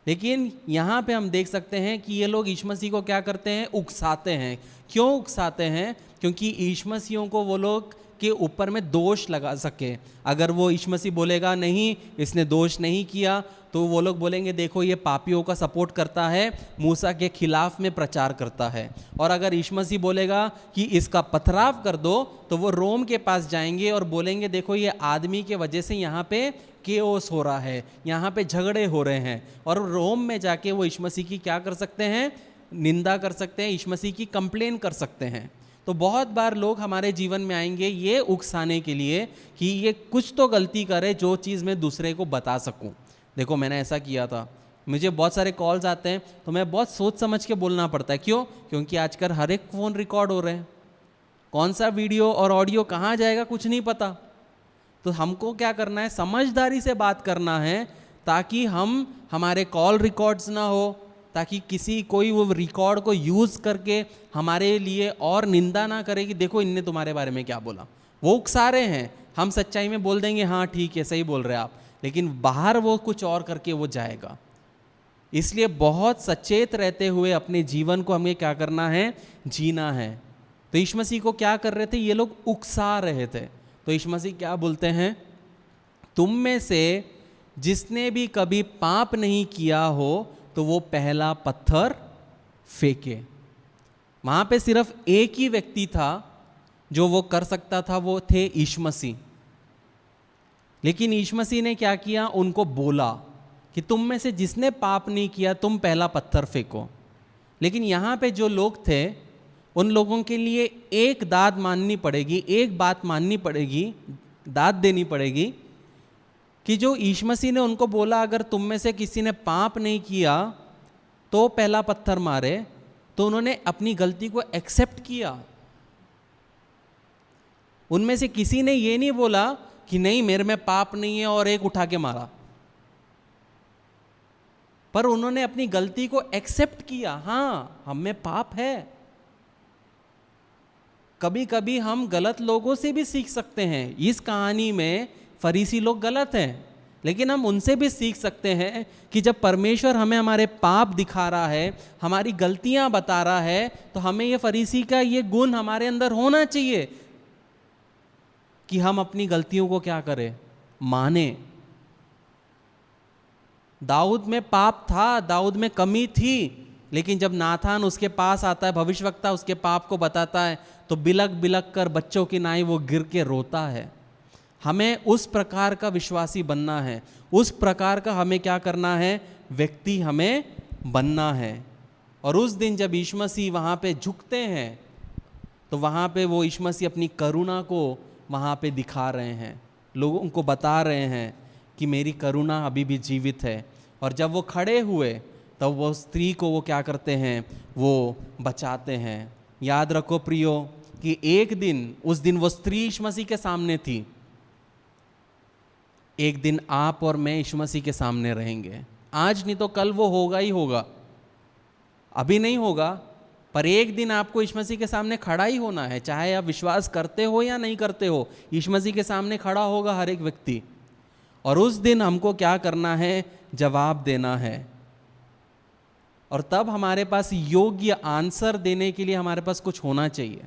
लेकिन यहाँ पे हम देख सकते हैं कि ये लोग यीशु मसीह को क्या करते हैं? उकसाते हैं। क्यों उकसाते हैं? क्योंकि यीशु मसीहों को वो लोग के ऊपर में दोष लगा सके। अगर वो यीशु मसीह बोलेगा नहीं इसने दोष नहीं किया, तो वो लोग बोलेंगे देखो ये पापियों का सपोर्ट करता है, मूसा के खिलाफ में प्रचार करता है। और अगर यीशु मसीह बोलेगा कि इसका पथराव कर दो, तो वो रोम के पास जाएंगे और बोलेंगे देखो ये आदमी के वजह से यहाँ पे केओस हो रहा है, यहाँ पे झगड़े हो रहे हैं। और रोम में जाके वो यीशु मसीह की क्या कर सकते हैं? निंदा कर सकते हैं, यीशु मसीह की कंप्लेन कर सकते हैं। तो बहुत बार लोग हमारे जीवन में आएंगे ये उकसाने के लिए कि ये कुछ तो गलती करे जो चीज़ मैं दूसरे को बता सकूं। देखो मैंने ऐसा किया था, मुझे बहुत सारे कॉल्स आते हैं तो मैं बहुत सोच समझ के बोलना पड़ता है। क्यों? क्योंकि आजकल हर एक फ़ोन रिकॉर्ड हो रहे हैं, कौन सा वीडियो और ऑडियो कहाँ जाएगा कुछ नहीं पता। तो हमको क्या करना है, समझदारी से बात करना है, ताकि हमारे कॉल रिकॉर्ड्स ना हो, ताकि कोई वो रिकॉर्ड को यूज़ करके हमारे लिए और निंदा ना करे कि देखो इनने तुम्हारे बारे में क्या बोला। वो उकसा रहे हैं, हम सच्चाई में बोल देंगे हाँ ठीक है सही बोल रहे हैं आप, लेकिन बाहर वो कुछ और करके वो जाएगा। इसलिए बहुत सचेत रहते हुए अपने जीवन को हमें क्या करना है, जीना है। तो यीशु मसीह को क्या कर रहे थे, ये लोग उकसा रहे थे। तो यीशु मसीह क्या बोलते हैं, तुम में से जिसने भी कभी पाप नहीं किया हो तो वो पहला पत्थर फेंके। वहां पे सिर्फ एक ही व्यक्ति था जो वो कर सकता था, वो थे यीशु मसीह। लेकिन यीशु मसीह ने क्या किया, उनको बोला कि तुम में से जिसने पाप नहीं किया तुम पहला पत्थर फेंको। लेकिन यहाँ पे जो लोग थे उन लोगों के लिए एक दाद माननी पड़ेगी, एक बात माननी पड़ेगी, दाद देनी पड़ेगी कि जो यीशु मसीह ने उनको बोला अगर तुम में से किसी ने पाप नहीं किया तो पहला पत्थर मारे, तो उन्होंने अपनी गलती को एक्सेप्ट किया। उनमें से किसी ने ये नहीं बोला कि नहीं मेरे में पाप नहीं है और एक उठा के मारा, पर उन्होंने अपनी गलती को एक्सेप्ट किया। हाँ हम में पाप है, कभी कभी हम गलत लोगों से भी सीख सकते हैं। इस कहानी में फरीसी लोग गलत हैं, लेकिन हम उनसे भी सीख सकते हैं कि जब परमेश्वर हमें हमारे पाप दिखा रहा है, हमारी गलतियां बता रहा है, तो हमें ये फरीसी का ये गुण हमारे अंदर होना चाहिए कि हम अपनी गलतियों को क्या करें, माने। दाऊद में पाप था, दाऊद में कमी थी, लेकिन जब नाथान उसके पास आता है, भविष्यवक्ता उसके पाप को बताता है, तो बिलक बिलक कर बच्चों की नाई वो गिर के रोता है। हमें उस प्रकार का विश्वासी बनना है, उस प्रकार का हमें क्या करना है, व्यक्ति हमें बनना है। और उस दिन जब यीशु मसीह वहाँ पे झुकते हैं तो वहाँ पे वो यीशु मसीह अपनी करुणा को वहाँ पे दिखा रहे हैं, लोगों को बता रहे हैं कि मेरी करुणा अभी भी जीवित है। और जब वो खड़े हुए तब वो स्त्री को वो क्या करते हैं, वो बचाते हैं। याद रखो प्रियो कि एक दिन, उस दिन वो स्त्री यीशु मसीह के सामने थी, एक दिन आप और मैं यीशु मसीह के सामने रहेंगे। आज नहीं तो कल वो होगा ही होगा, अभी नहीं होगा, पर एक दिन आपको यीशु मसीह के सामने खड़ा ही होना है। चाहे आप विश्वास करते हो या नहीं करते हो, यीशु मसीह के सामने खड़ा होगा हर एक व्यक्ति। और उस दिन हमको क्या करना है, जवाब देना है। और तब हमारे पास योग्य आंसर देने के लिए हमारे पास कुछ होना चाहिए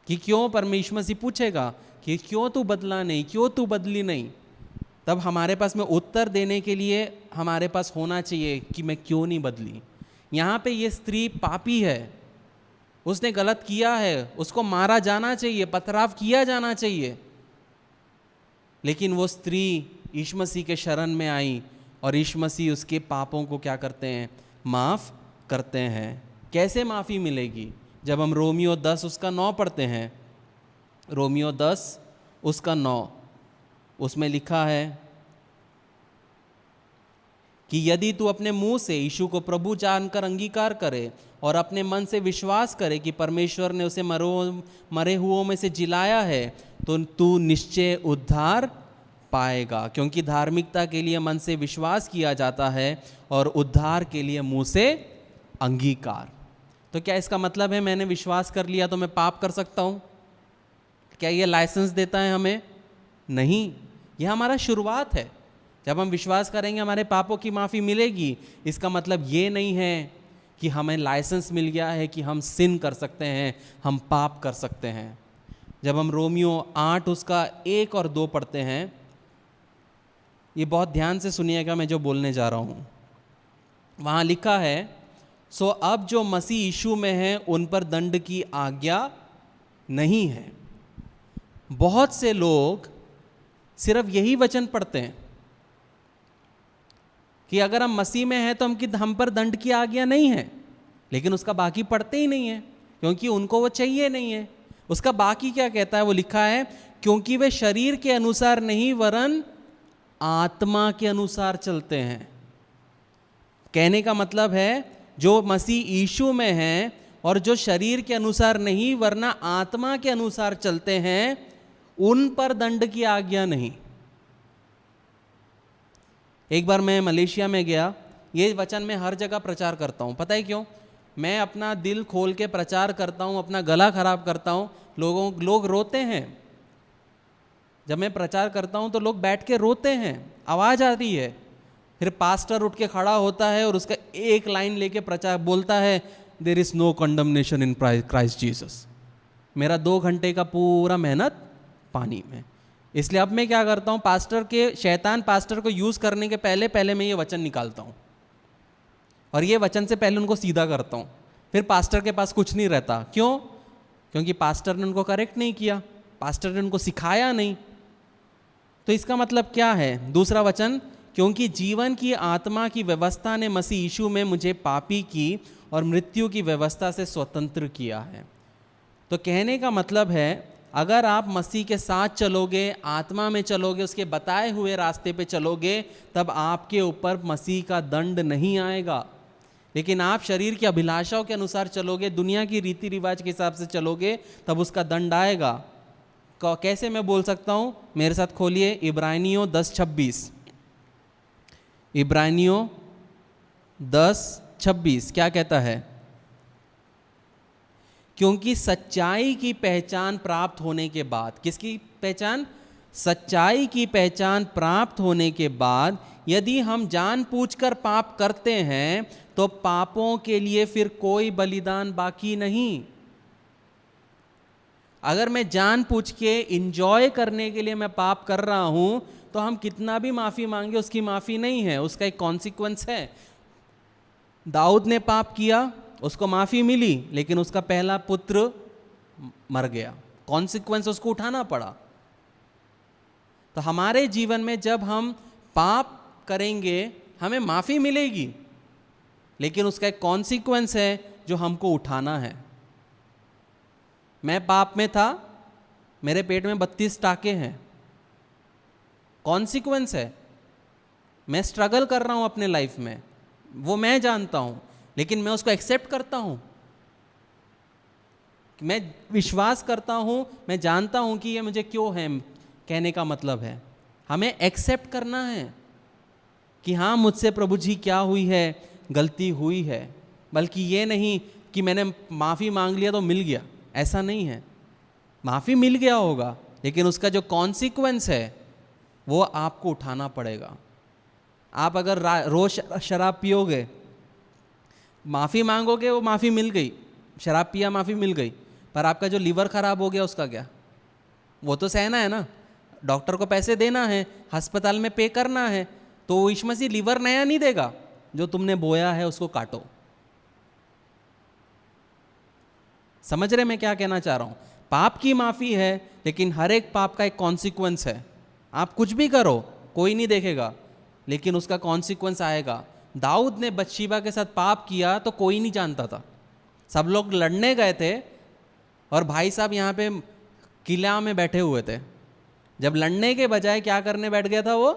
कि क्यों, परमेश्वर मसीह पूछेगा कि क्यों तू बदला नहीं, क्यों तू बदली नहीं। तब हमारे पास में उत्तर देने के लिए हमारे पास होना चाहिए कि मैं क्यों नहीं बदली। यहाँ पे ये स्त्री पापी है, उसने गलत किया है, उसको मारा जाना चाहिए, पथराव किया जाना चाहिए, लेकिन वो स्त्री यीशु मसीह के शरण में आई और यीशु मसीह उसके पापों को क्या करते हैं, माफ़ करते हैं। कैसे माफ़ी मिलेगी? जब हम रोमियो 10 उसका 9 पढ़ते हैं, रोमियो 10 उसका 9, उसमें लिखा है कि यदि तू अपने मुंह से यीशु को प्रभु जानकर अंगीकार करे और अपने मन से विश्वास करे कि परमेश्वर ने उसे मरे हुओं में से जिलाया है, तो तू निश्चय उद्धार पाएगा। क्योंकि धार्मिकता के लिए मन से विश्वास किया जाता है और उद्धार के लिए मुंह से अंगीकार। तो क्या इसका मतलब है मैंने विश्वास कर लिया तो मैं पाप कर सकता हूँ? क्या ये लाइसेंस देता है हमें? नहीं, यह हमारा शुरुआत है। जब हम विश्वास करेंगे हमारे पापों की माफ़ी मिलेगी, इसका मतलब ये नहीं है कि हमें लाइसेंस मिल गया है कि हम सिन कर सकते हैं, हम पाप कर सकते हैं। जब हम रोमियो 8 उसका 1 और 2 पढ़ते हैं, ये बहुत ध्यान से सुनिएगा मैं जो बोलने जा रहा हूँ। वहाँ लिखा है, सो अब जो मसीह यीशु में है उन पर दंड की आज्ञा नहीं है। बहुत से लोग सिर्फ यही वचन पढ़ते हैं कि अगर हम मसीह में हैं तो हम पर दंड की आज्ञा नहीं है, लेकिन उसका बाकी पढ़ते ही नहीं है क्योंकि उनको वो चाहिए नहीं है। उसका बाकी क्या कहता है? वो लिखा है, क्योंकि वे शरीर के अनुसार नहीं वरन आत्मा के अनुसार चलते हैं। कहने का मतलब है जो मसीह यीशु में हैं और जो शरीर के अनुसार नहीं वरना आत्मा के अनुसार चलते हैं, उन पर दंड की आज्ञा नहीं। एक बार मैं मलेशिया में गया, ये वचन मैं हर जगह प्रचार करता हूँ। पता है क्यों? मैं अपना दिल खोल के प्रचार करता हूँ, अपना गला खराब करता हूँ, लोग रोते हैं। जब मैं प्रचार करता हूँ तो लोग बैठ के रोते हैं, आवाज़ आ रही है। फिर पास्टर उठ के खड़ा होता है और उसका एक लाइन लेके प्रचार बोलता है, there is no condemnation in Christ Jesus. मेरा 2 घंटे का पूरा मेहनत पानी में। इसलिए अब मैं क्या करता हूँ, शैतान पास्टर को यूज़ करने के पहले मैं ये वचन निकालता हूँ और ये वचन से पहले उनको सीधा करता हूँ। फिर पास्टर के पास कुछ नहीं रहता। क्यों? क्योंकि पास्टर ने उनको करेक्ट नहीं किया, पास्टर ने उनको सिखाया नहीं। तो इसका मतलब क्या है? दूसरा वचन, क्योंकि जीवन की आत्मा की व्यवस्था ने मसीह यीशु में मुझे पापी की और मृत्यु की व्यवस्था से स्वतंत्र किया है। तो कहने का मतलब है, अगर आप मसीह के साथ चलोगे, आत्मा में चलोगे, उसके बताए हुए रास्ते पे चलोगे, तब आपके ऊपर मसीह का दंड नहीं आएगा। लेकिन आप शरीर की अभिलाषाओं के अनुसार चलोगे, दुनिया की रीति रिवाज के हिसाब से चलोगे, तब उसका दंड आएगा। कैसे मैं बोल सकता हूँ? मेरे साथ खोलिए इब्रानियों 10:26। इब्रानियों 10:26 क्या कहता है? क्योंकि सच्चाई की पहचान प्राप्त होने के बाद, किसकी पहचान? सच्चाई की पहचान प्राप्त होने के बाद यदि हम जानबूझकर पाप करते हैं तो पापों के लिए फिर कोई बलिदान बाकी नहीं। अगर मैं जानबूझ के इंजॉय करने के लिए मैं पाप कर रहा हूं तो हम कितना भी माफी मांगे उसकी माफी नहीं है, उसका एक कॉन्सिक्वेंस है। दाऊद ने पाप किया, उसको माफी मिली, लेकिन उसका पहला पुत्र मर गया, कॉन्सिक्वेंस उसको उठाना पड़ा। तो हमारे जीवन में जब हम पाप करेंगे हमें माफी मिलेगी, लेकिन उसका एक कॉन्सिक्वेंस है जो हमको उठाना है। मैं पाप में था, मेरे पेट में 32 टाके हैं, कॉन्सिक्वेंस है। मैं स्ट्रगल कर रहा हूं अपने लाइफ में, वो मैं जानता हूं, लेकिन मैं उसको एक्सेप्ट करता हूं, मैं विश्वास करता हूं, मैं जानता हूं कि ये मुझे क्यों है। कहने का मतलब है हमें एक्सेप्ट करना है कि हाँ, मुझसे प्रभु जी क्या हुई है, गलती हुई है। बल्कि ये नहीं कि मैंने माफ़ी मांग लिया तो मिल गया, ऐसा नहीं है। माफ़ी मिल गया होगा, लेकिन उसका जो कॉन्सिक्वेंस है वो आपको उठाना पड़ेगा। आप अगर रोज शराब पियोगे, माफ़ी मांगोगे, वो माफ़ी मिल गई, शराब पिया माफ़ी मिल गई, पर आपका जो लीवर खराब हो गया उसका क्या? वो तो सहना है ना, डॉक्टर को पैसे देना है, अस्पताल में पे करना है, तो यीशु मसीह लीवर नया नहीं देगा। जो तुमने बोया है उसको काटो। समझ रहे मैं क्या कहना चाह रहा हूं? पाप की माफ़ी है, लेकिन हर एक पाप का एक कॉन्सिक्वेंस है। आप कुछ भी करो, कोई नहीं देखेगा, लेकिन उसका कॉन्सिक्वेंस आएगा। दाऊद ने बत्शीबा के साथ पाप किया तो कोई नहीं जानता था, सब लोग लड़ने गए थे और भाई साहब यहाँ पे किला में बैठे हुए थे। जब लड़ने के बजाय क्या करने बैठ गया था? वो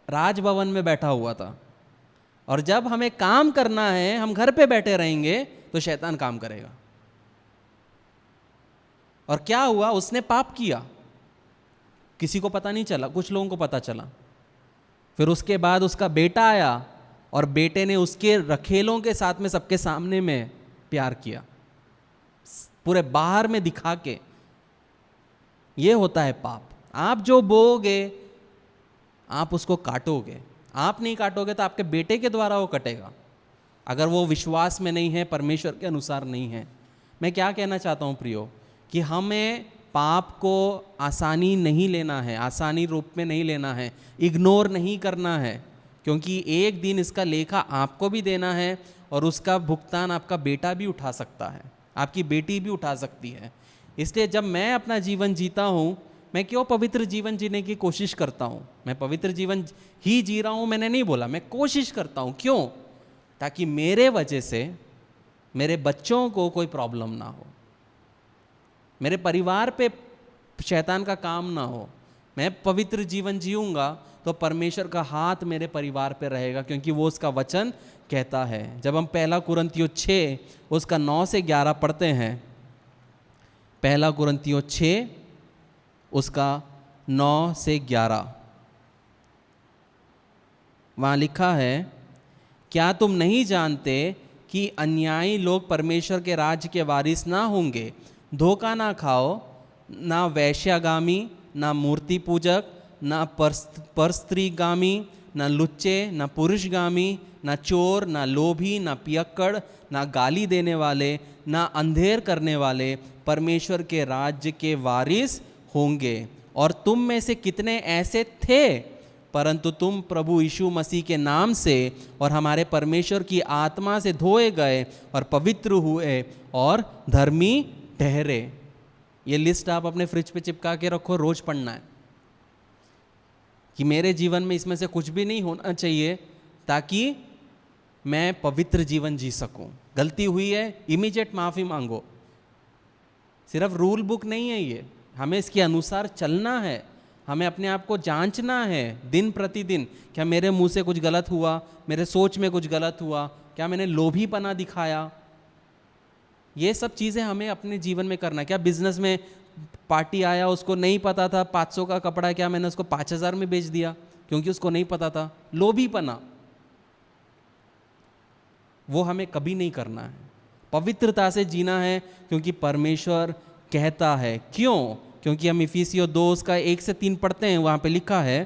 राजभवन में बैठा हुआ था। और जब हमें काम करना है, हम घर पे बैठे रहेंगे तो शैतान काम करेगा। और क्या हुआ? उसने पाप किया, किसी को पता नहीं चला, कुछ लोगों को पता चला। फिर उसके बाद उसका बेटा आया और बेटे ने उसके रखेलों के साथ में सबके सामने में प्यार किया, पूरे बाहर में दिखा के। ये होता है पाप। आप जो बोओगे आप उसको काटोगे। आप नहीं काटोगे तो आपके बेटे के द्वारा वो कटेगा, अगर वो विश्वास में नहीं है, परमेश्वर के अनुसार नहीं है। मैं क्या कहना चाहता हूँ प्रियो, कि हमें पाप को आसानी नहीं लेना है, आसानी रूप में नहीं लेना है, इग्नोर नहीं करना है, क्योंकि एक दिन इसका लेखा आपको भी देना है और उसका भुगतान आपका बेटा भी उठा सकता है, आपकी बेटी भी उठा सकती है। इसलिए जब मैं अपना जीवन जीता हूँ, मैं क्यों पवित्र जीवन जीने की कोशिश करता हूँ? मैं पवित्र जीवन ही जी रहा हूँ मैंने नहीं बोला, मैं कोशिश करता हूँ। क्यों? ताकि मेरे वजह से मेरे बच्चों को कोई प्रॉब्लम ना हो, मेरे परिवार पे शैतान का काम ना हो। मैं पवित्र जीवन जीऊंगा तो परमेश्वर का हाथ मेरे परिवार पे रहेगा, क्योंकि वो उसका वचन कहता है। जब हम 1 कुरिन्थियों 6 उसका 9 से 11 पढ़ते हैं, 1 कुरिन्थियों 6 उसका 9 से 11, वहाँ लिखा है, क्या तुम नहीं जानते कि अन्यायी लोग परमेश्वर के राज्य के वारिस ना होंगे? धोखा ना खाओ, ना वैश्यागामी, ना मूर्ति पूजक, ना परस्त्रीगामी, ना लुच्चे, ना पुरुषगामी, ना चोर, ना लोभी, ना पियक्कड़, ना गाली देने वाले, ना अंधेर करने वाले परमेश्वर के राज्य के वारिस होंगे। और तुम में से कितने ऐसे थे, परंतु तुम प्रभु यीशु मसीह के नाम से और हमारे परमेश्वर की आत्मा से धोए गए और पवित्र हुए और धर्मी ठहरे। ये लिस्ट आप अपने फ्रिज पे चिपका के रखो, रोज पढ़ना है कि मेरे जीवन में इसमें से कुछ भी नहीं होना चाहिए ताकि मैं पवित्र जीवन जी सकूं। गलती हुई है, इमीडिएट माफ़ी मांगो। सिर्फ रूल बुक नहीं है ये, हमें इसके अनुसार चलना है, हमें अपने आप को जांचना है दिन प्रतिदिन। क्या मेरे मुंह से कुछ गलत हुआ, मेरे सोच में कुछ गलत हुआ, क्या मैंने लोभीपना दिखाया? ये सब चीज़ें हमें अपने जीवन में करना है। क्या बिजनेस में पार्टी आया, उसको नहीं पता था 500 का कपड़ा, क्या मैंने उसको 5000 में बेच दिया क्योंकि उसको नहीं पता था? लोभीपना, वो हमें कभी नहीं करना है। पवित्रता से जीना है, क्योंकि परमेश्वर कहता है। क्यों? क्योंकि हम इफिसियों 2 उसका 1 से 3 पढ़ते हैं, वहाँ पे लिखा है,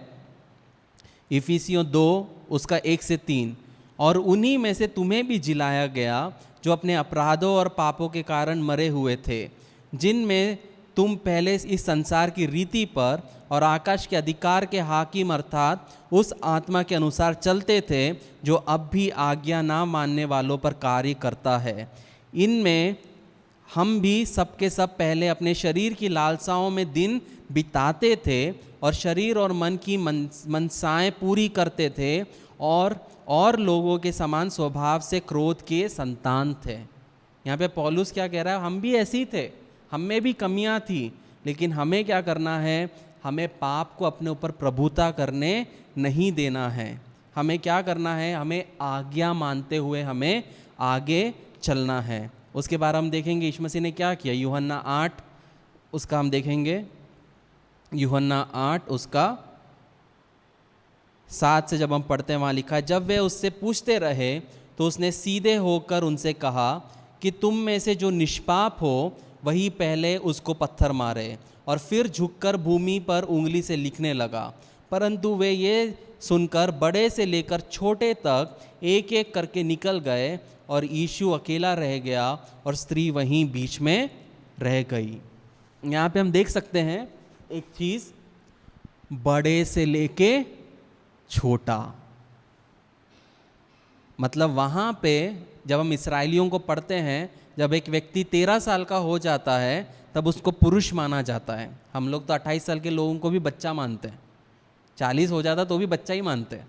इफिसियों 2 उसका 1 से 3, और उन्हीं में से तुम्हें भी जिलाया गया जो अपने अपराधों और पापों के कारण मरे हुए थे, जिनमें तुम पहले इस संसार की रीति पर और आकाश के अधिकार के हाकिम अर्थात उस आत्मा के अनुसार चलते थे जो अब भी आज्ञा ना मानने वालों पर कार्य करता है। इनमें हम भी सबके सब पहले अपने शरीर की लालसाओं में दिन बिताते थे और शरीर और मन की मनसाएं पूरी करते थे और लोगों के समान स्वभाव से क्रोध के संतान थे। यहाँ पे पौलुस क्या कह रहा है? हम भी ऐसे ही थे, हम में भी कमियां थी, लेकिन हमें क्या करना है? हमें पाप को अपने ऊपर प्रभुता करने नहीं देना है। हमें क्या करना है? हमें आज्ञा मानते हुए हमें आगे चलना है। उसके बाद हम देखेंगे यीशु मसीह ने क्या किया। यूहन्ना 8 उसका हम देखेंगे, यूहन्ना 8 उसका 7 से जब हम पढ़ते हैं, वहाँ लिखा है, जब वे उससे पूछते रहे तो उसने सीधे होकर उनसे कहा कि तुम में से जो निष्पाप हो वही पहले उसको पत्थर मारे, और फिर झुककर भूमि पर उंगली से लिखने लगा। परंतु वे ये सुनकर बड़े से लेकर छोटे तक एक एक करके निकल गए, और यीशु अकेला रह गया और स्त्री वहीं बीच में रह गई। यहाँ पे हम देख सकते हैं एक चीज़, बड़े से लेके छोटा, मतलब वहाँ पे जब हम इसराइलियों को पढ़ते हैं, जब एक व्यक्ति 13 साल का हो जाता है तब उसको पुरुष माना जाता है। हम लोग तो 28 साल के लोगों को भी बच्चा मानते हैं, 40 हो जाता तो भी बच्चा ही मानते हैं।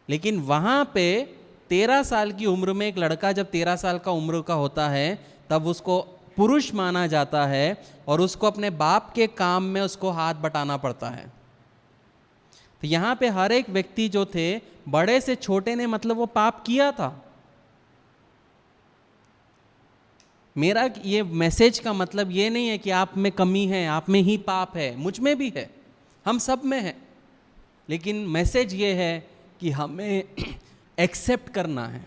लेकिन वहाँ पे 13 साल की उम्र में एक लड़का जब 13 साल का उम्र का होता है तब उसको पुरुष माना जाता है, और उसको अपने बाप के काम में उसको हाथ बटाना पड़ता है। तो यहाँ पे हर एक व्यक्ति जो थे, बड़े से छोटे ने, मतलब वो पाप किया था। मेरा ये मैसेज का मतलब ये नहीं है कि आप में कमी है, आप में ही पाप है, मुझ में भी है, हम सब में है। लेकिन मैसेज ये है कि हमें एक्सेप्ट करना है,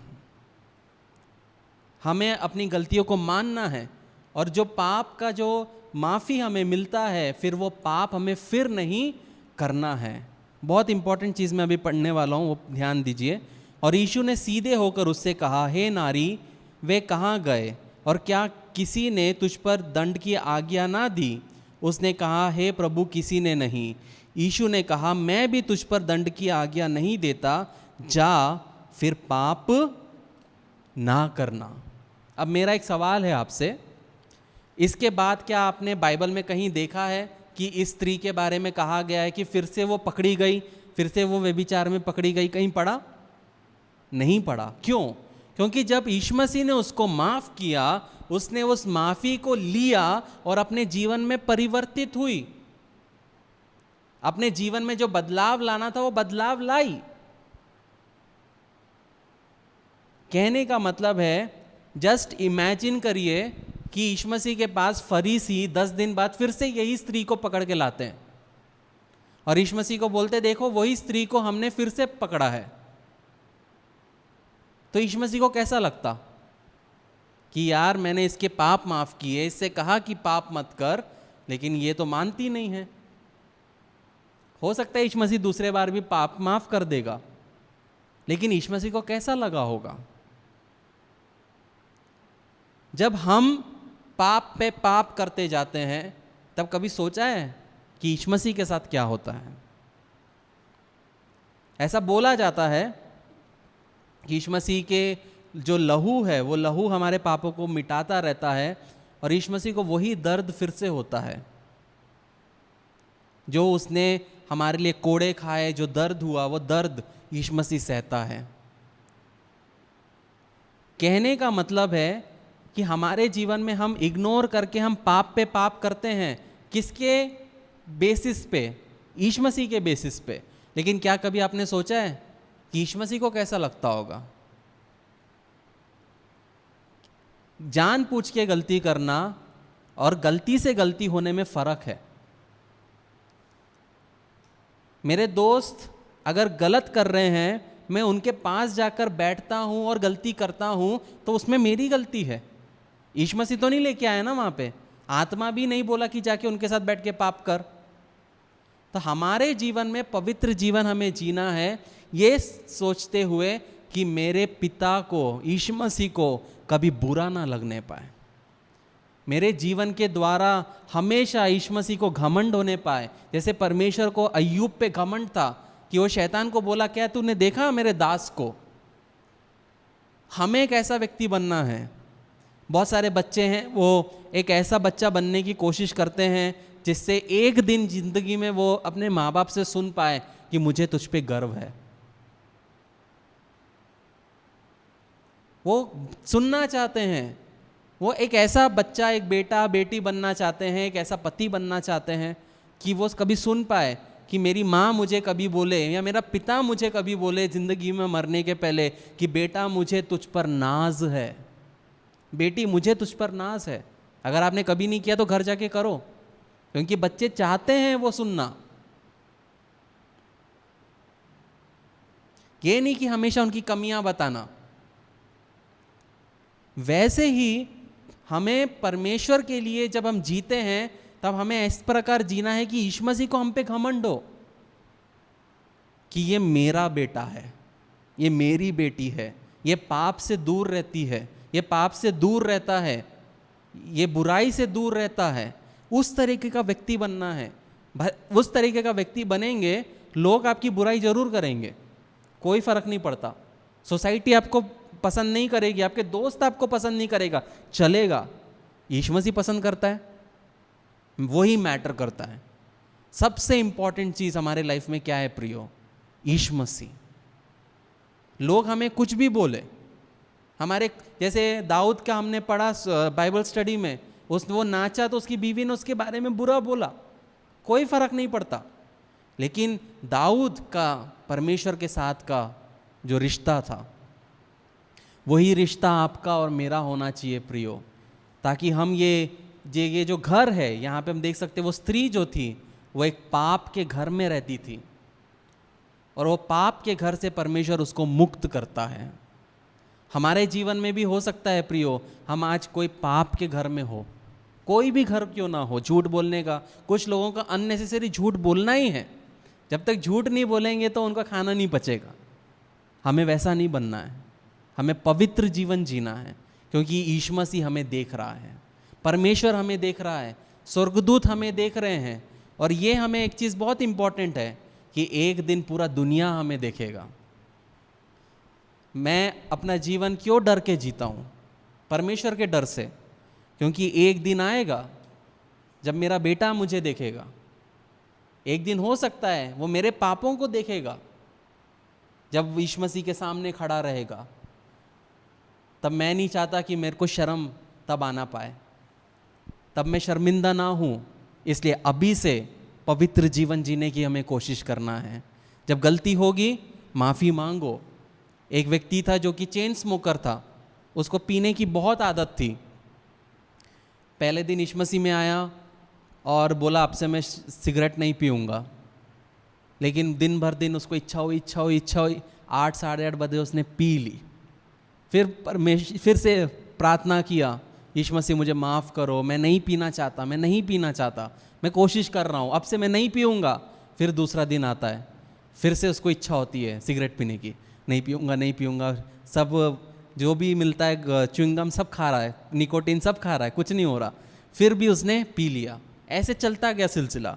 हमें अपनी गलतियों को मानना है, और जो पाप का जो माफ़ी हमें मिलता है, फिर वो पाप हमें फिर नहीं करना है। बहुत इंपॉर्टेंट चीज़ मैं अभी पढ़ने वाला हूँ, वो ध्यान दीजिए। और यीशु ने सीधे होकर उससे कहा, हे नारी, वे कहाँ गए, और क्या किसी ने तुझ पर दंड की आज्ञा ना दी? उसने कहा, हे प्रभु, किसी ने नहीं। यीशु ने कहा, मैं भी तुझ पर दंड की आज्ञा नहीं देता, जा फिर पाप ना करना। अब मेरा एक सवाल है आपसे, इसके बाद क्या आपने बाइबल में कहीं देखा है कि इस स्त्री के बारे में कहा गया है कि फिर से वो पकड़ी गई, फिर से वो व्यभिचार में पकड़ी गई? कहीं पढ़ा? नहीं पढ़ा। क्यों? क्योंकि जब यीशु मसीह ने उसको माफ़ किया, उसने उस माफ़ी को लिया और अपने जीवन में परिवर्तित हुई। अपने जीवन में जो बदलाव लाना था वो बदलाव लाई। कहने का मतलब है, जस्ट इमेजिन करिए कि यीशु मसीह के पास फरीसी 10 दिन बाद फिर से यही स्त्री को पकड़ के लाते हैं और यीशु मसीह को बोलते, देखो वही स्त्री को हमने फिर से पकड़ा है। तो यीशु मसीह को कैसा लगता कि यार मैंने इसके पाप माफ किए, इससे कहा कि पाप मत कर, लेकिन ये तो मानती नहीं है। हो सकता है यीशु मसीह दूसरे बार भी पाप माफ कर देगा, लेकिन यीशु मसीह को कैसा लगा होगा? जब हम पाप पे पाप करते जाते हैं, तब कभी सोचा है कि यीशु मसीह के साथ क्या होता है? ऐसा बोला जाता है कि यीशु मसीह के जो लहू है वो लहू हमारे पापों को मिटाता रहता है और यीशु मसीह को वही दर्द फिर से होता है जो उसने हमारे लिए कोड़े खाए, जो दर्द हुआ वो दर्द यीशु मसीह सहता है। कहने का मतलब है कि हमारे जीवन में हम इग्नोर करके हम पाप पे पाप करते हैं। किसके बेसिस पे? यीशु मसीह के बेसिस पे। लेकिन क्या कभी आपने सोचा है कि यीशु मसीह को कैसा लगता होगा? जानबूझ के गलती करना और गलती से गलती होने में फर्क है। मेरे दोस्त अगर गलत कर रहे हैं, मैं उनके पास जाकर बैठता हूं और गलती करता हूं, तो उसमें मेरी गलती है। यीशु मसीह तो नहीं लेके आया ना वहां पे, आत्मा भी नहीं बोला कि जाके उनके साथ बैठ के पाप कर। तो हमारे जीवन में पवित्र जीवन हमें जीना है, ये सोचते हुए कि मेरे पिता को, यीशु मसीह को कभी बुरा ना लगने पाए। मेरे जीवन के द्वारा हमेशा यीशु मसीह को घमंड होने पाए। जैसे परमेश्वर को अय्यूब पे घमंड था कि वो शैतान को बोला, क्या तूने देखा मेरे दास को? हमें एक ऐसा व्यक्ति बनना है। बहुत सारे बच्चे हैं, वो एक ऐसा बच्चा बनने की कोशिश करते हैं जिससे एक दिन जिंदगी में वो अपने माँ बाप से सुन पाए कि मुझे तुझ पे गर्व है। वो सुनना चाहते हैं, वो एक ऐसा बच्चा, एक बेटा बेटी बनना चाहते हैं, एक ऐसा पति बनना चाहते हैं कि वो कभी सुन पाए कि मेरी माँ मुझे कभी बोले या मेरा पिता मुझे कभी बोले जिंदगी में मरने के पहले कि बेटा मुझे तुझ पर नाज है, बेटी मुझे तुझ पर नाज है। अगर आपने कभी नहीं किया तो घर जाके करो, क्योंकि बच्चे चाहते हैं वो सुनना। ये नहीं कि हमेशा उनकी कमियां बताना। वैसे ही हमें परमेश्वर के लिए जब हम जीते हैं, तब हमें इस प्रकार जीना है कि यीशु मसीह को हम पे घमंड हो कि ये मेरा बेटा है, ये मेरी बेटी है, ये पाप से दूर रहती है, ये पाप से दूर रहता है, ये बुराई से दूर रहता है। उस तरीके का व्यक्ति बनना है। उस तरीके का व्यक्ति बनेंगे, लोग आपकी बुराई जरूर करेंगे, कोई फर्क नहीं पड़ता। सोसाइटी आपको पसंद नहीं करेगी, आपके दोस्त आपको पसंद नहीं करेगा, चलेगा। यीशु मसीह पसंद करता है, वही मैटर करता है। सबसे इंपॉर्टेंट चीज हमारे लाइफ में क्या है प्रियो? यीशु मसीह। लोग हमें कुछ भी बोले, हमारे जैसे दाऊद का हमने पढ़ा बाइबल स्टडी में, वो नाचा तो उसकी बीवी ने उसके बारे में बुरा बोला, कोई फर्क नहीं पड़ता। लेकिन दाऊद का परमेश्वर के साथ का जो रिश्ता था, वही रिश्ता आपका और मेरा होना चाहिए प्रियो, ताकि हम ये जो घर है, यहाँ पे हम देख सकते हैं वो स्त्री जो थी वो एक पाप के घर में रहती थी और वो पाप के घर से परमेश्वर उसको मुक्त करता है। हमारे जीवन में भी हो सकता है प्रियो, हम आज कोई पाप के घर में हो, कोई भी घर क्यों ना हो, झूठ बोलने का, कुछ लोगों का अननेसेसरी झूठ बोलना ही है। जब तक झूठ नहीं बोलेंगे तो उनका खाना नहीं पचेगा। हमें वैसा नहीं बनना है, हमें पवित्र जीवन जीना है, क्योंकि यीशु मसीह हमें देख रहा है, परमेश्वर हमें देख रहा है, स्वर्गदूत हमें देख रहे हैं। और ये हमें एक चीज़ बहुत इंपॉर्टेंट है कि एक दिन पूरा दुनिया हमें देखेगा। मैं अपना जीवन क्यों डर के जीता हूँ? परमेश्वर के डर से, क्योंकि एक दिन आएगा जब मेरा बेटा मुझे देखेगा। एक दिन हो सकता है वो मेरे पापों को देखेगा, जब यीशु मसीह के सामने खड़ा रहेगा। तब मैं नहीं चाहता कि मेरे को शर्म तब आना पाए, तब मैं शर्मिंदा ना हूँ। इसलिए अभी से पवित्र जीवन जीने की हमें कोशिश करना है। जब गलती होगी माफ़ी मांगो। एक व्यक्ति था जो कि चेन स्मोकर था, उसको पीने की बहुत आदत थी। पहले दिन यीशु मसीह में आया और बोला आपसे मैं सिगरेट नहीं पीऊँगा, लेकिन दिन भर दिन उसको इच्छा हुई 8 साढ़े 8 बजे उसने पी ली। फिर से प्रार्थना किया, यीशु मसीह मुझे माफ़ करो, मैं नहीं पीना चाहता, मैं कोशिश कर रहा हूँ, अब से मैं नहीं पीऊँगा। फिर दूसरा दिन आता है, फिर से उसको इच्छा होती है सिगरेट पीने की, नहीं पीऊँगा, सब जो भी मिलता है च्युइंगम सब खा रहा है, निकोटीन सब खा रहा है, कुछ नहीं हो रहा, फिर भी उसने पी लिया। ऐसे चलता गया सिलसिला।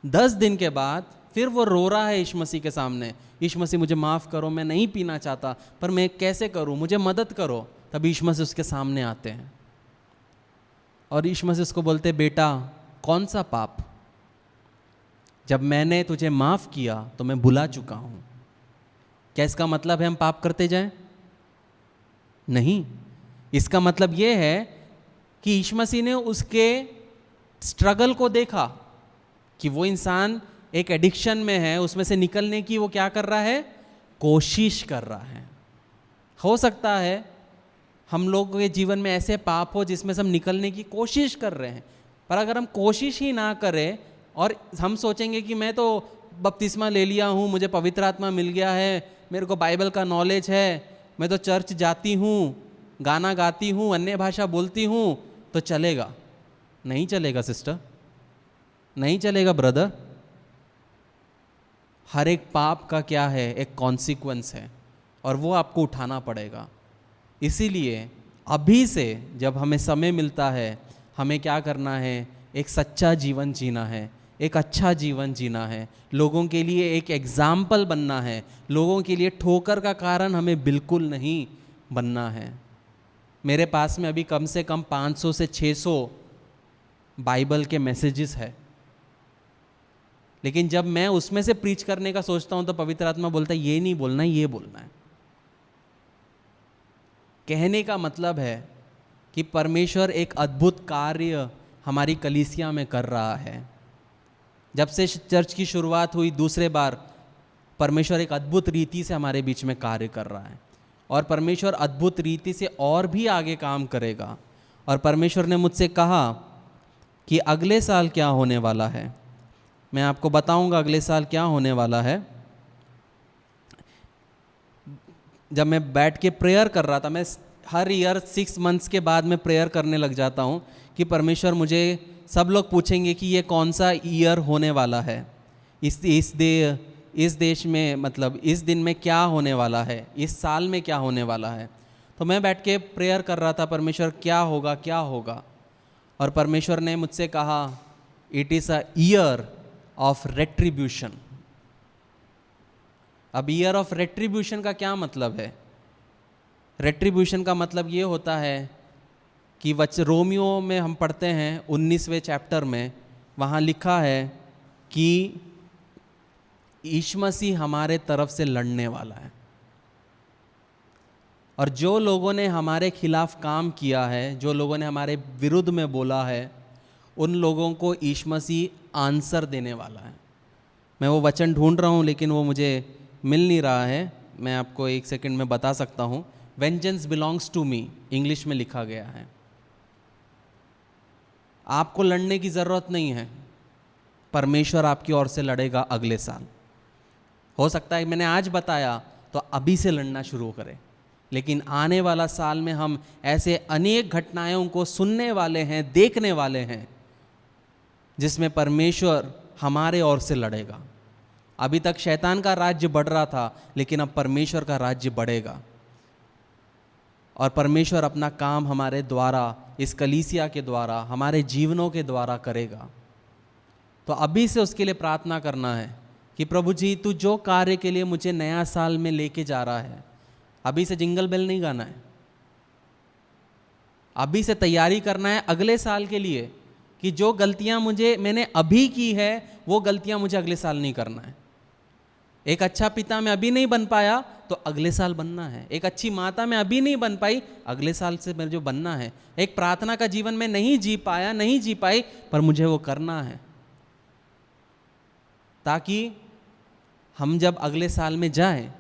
10 दिन के बाद फिर वो रो रहा है यीशु मसीह के सामने, यीशु मसीह मुझे माफ़ करो, मैं नहीं पीना चाहता, पर मैं कैसे करूं, मुझे मदद करो। तब यीशु मसीह उसके सामने आते हैं और यीशु मसीह उसको बोलते, बेटा कौन सा पाप, जब मैंने तुझे माफ़ किया तो मैं भुला चुका हूं। क्या इसका मतलब है हम पाप करते जाएं? नहीं, इसका मतलब ये है कि यीशु मसीह ने उसके स्ट्रगल को देखा कि वो इंसान एक एडिक्शन में है, उसमें से निकलने की वो क्या कर रहा है, कोशिश कर रहा है। हो सकता है हम लोगों के जीवन में ऐसे पाप हो जिसमें से हम निकलने की कोशिश कर रहे हैं, पर अगर हम कोशिश ही ना करें और हम सोचेंगे कि मैं तो बपतिस्मा ले लिया हूँ, मुझे पवित्र आत्मा मिल गया है, मेरे को बाइबल का नॉलेज है, मैं तो चर्च जाती हूँ, गाना गाती हूँ, अन्य भाषा बोलती हूँ, तो चलेगा। नहीं चलेगा सिस्टर, नहीं चलेगा ब्रदर। हर एक पाप का क्या है, एक कॉन्सिक्वेंस है और वो आपको उठाना पड़ेगा। इसीलिए अभी से जब हमें समय मिलता है, हमें क्या करना है, एक सच्चा जीवन जीना है, एक अच्छा जीवन जीना है, लोगों के लिए एक एग्जाम्पल बनना है, लोगों के लिए ठोकर का कारण हमें बिल्कुल नहीं बनना है। मेरे पास में अभी कम से कम 500 से 600 बाइबल के मैसेजेस है, लेकिन जब मैं उसमें से प्रीच करने का सोचता हूं तो पवित्र आत्मा बोलता है ये नहीं बोलना है, ये बोलना है। कहने का मतलब है कि परमेश्वर एक अद्भुत कार्य हमारी कलीसिया में कर रहा है। जब से चर्च की शुरुआत हुई दूसरे बार, परमेश्वर एक अद्भुत रीति से हमारे बीच में कार्य कर रहा है और परमेश्वर अद्भुत रीति से और भी आगे काम करेगा। और परमेश्वर ने मुझसे कहा कि अगले साल क्या होने वाला है, मैं आपको बताऊंगा अगले साल क्या होने वाला है। जब मैं बैठ के प्रेयर कर रहा था, मैं हर ईयर 6 मंथ्स के बाद मैं प्रेयर करने लग जाता हूँ कि परमेश्वर, मुझे सब लोग पूछेंगे कि ये कौन सा ईयर होने वाला है, इस देश में, मतलब इस दिन में क्या होने वाला है, इस साल में क्या होने वाला है। तो मैं बैठ के प्रेयर कर रहा था, परमेश्वर क्या होगा क्या होगा। और परमेश्वर ने मुझसे कहा, it is a year of retribution. अब ईयर ऑफ रेट्रीब्यूशन का क्या मतलब है? रेट्रीब्यूशन का मतलब ये होता है कि रोमियो में हम पढ़ते हैं 19वें चैप्टर में, वहाँ लिखा है कि यीशु मसीह हमारे तरफ से लड़ने वाला है और जो लोगों ने हमारे खिलाफ काम किया है, जो लोगों ने हमारे विरुद्ध में बोला है, उन लोगों को यीशु मसीह आंसर देने वाला है। मैं वो वचन ढूंढ रहा हूँ लेकिन वो मुझे मिल नहीं रहा है, मैं आपको 1 सेकंड में बता सकता हूँ। Vengeance belongs to me English में लिखा गया है। आपको लड़ने की ज़रूरत नहीं है, परमेश्वर आपकी ओर से लड़ेगा अगले साल। हो सकता है मैंने आज बताया तो अभी से लड़ना शुरू करें, लेकिन आने वाला साल में हम ऐसे अनेक घटनाओं को सुनने वाले हैं, देखने वाले हैं, जिसमें परमेश्वर हमारे ओर से लड़ेगा। अभी तक शैतान का राज्य बढ़ रहा था, लेकिन अब परमेश्वर का राज्य बढ़ेगा और परमेश्वर अपना काम हमारे द्वारा, इस कलीसिया के द्वारा, हमारे जीवनों के द्वारा करेगा। तो अभी से उसके लिए प्रार्थना करना है कि प्रभु जी, तू जो कार्य के लिए मुझे नया साल में लेके जा रहा है, अभी से जिंगल बेल नहीं गाना है, अभी से तैयारी करना है अगले साल के लिए कि जो गलतियां मैंने अभी की है, वो गलतियां मुझे अगले साल नहीं करना है। एक अच्छा पिता मैं अभी नहीं बन पाया तो अगले साल बनना है। एक अच्छी माता मैं अभी नहीं बन पाई, अगले साल से मेरे जो बनना है। एक प्रार्थना का जीवन में नहीं जी पाई, पर मुझे वो करना है। ताकि हम जब अगले साल में जाएं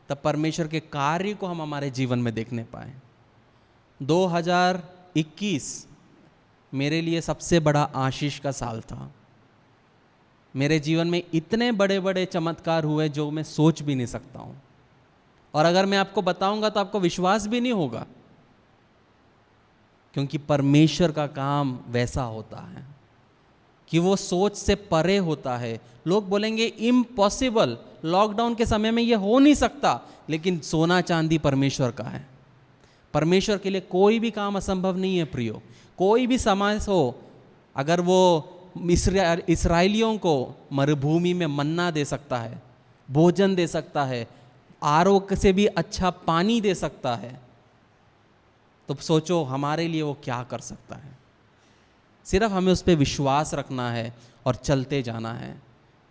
तब परमेश्वर के कार्य को हम हमारे जीवन में देखने पाएं। 2021 मेरे लिए सबसे बड़ा आशीष का साल था। मेरे जीवन में इतने बड़े बड़े चमत्कार हुए जो मैं सोच भी नहीं सकता हूँ, और अगर मैं आपको बताऊंगा तो आपको विश्वास भी नहीं होगा, क्योंकि परमेश्वर का काम वैसा होता है कि वो सोच से परे होता है। लोग बोलेंगे इम्पॉसिबल, लॉकडाउन के समय में ये हो नहीं सकता, लेकिन सोना चांदी परमेश्वर का है। परमेश्वर के लिए कोई भी काम असंभव नहीं है प्रियो। कोई भी समाज हो, अगर वो इसराइलियों को मरुभूमि में मन्ना दे सकता है, भोजन दे सकता है, आरोग्य से भी अच्छा पानी दे सकता है, तो सोचो हमारे लिए वो क्या कर सकता है। सिर्फ हमें उस पर विश्वास रखना है और चलते जाना है,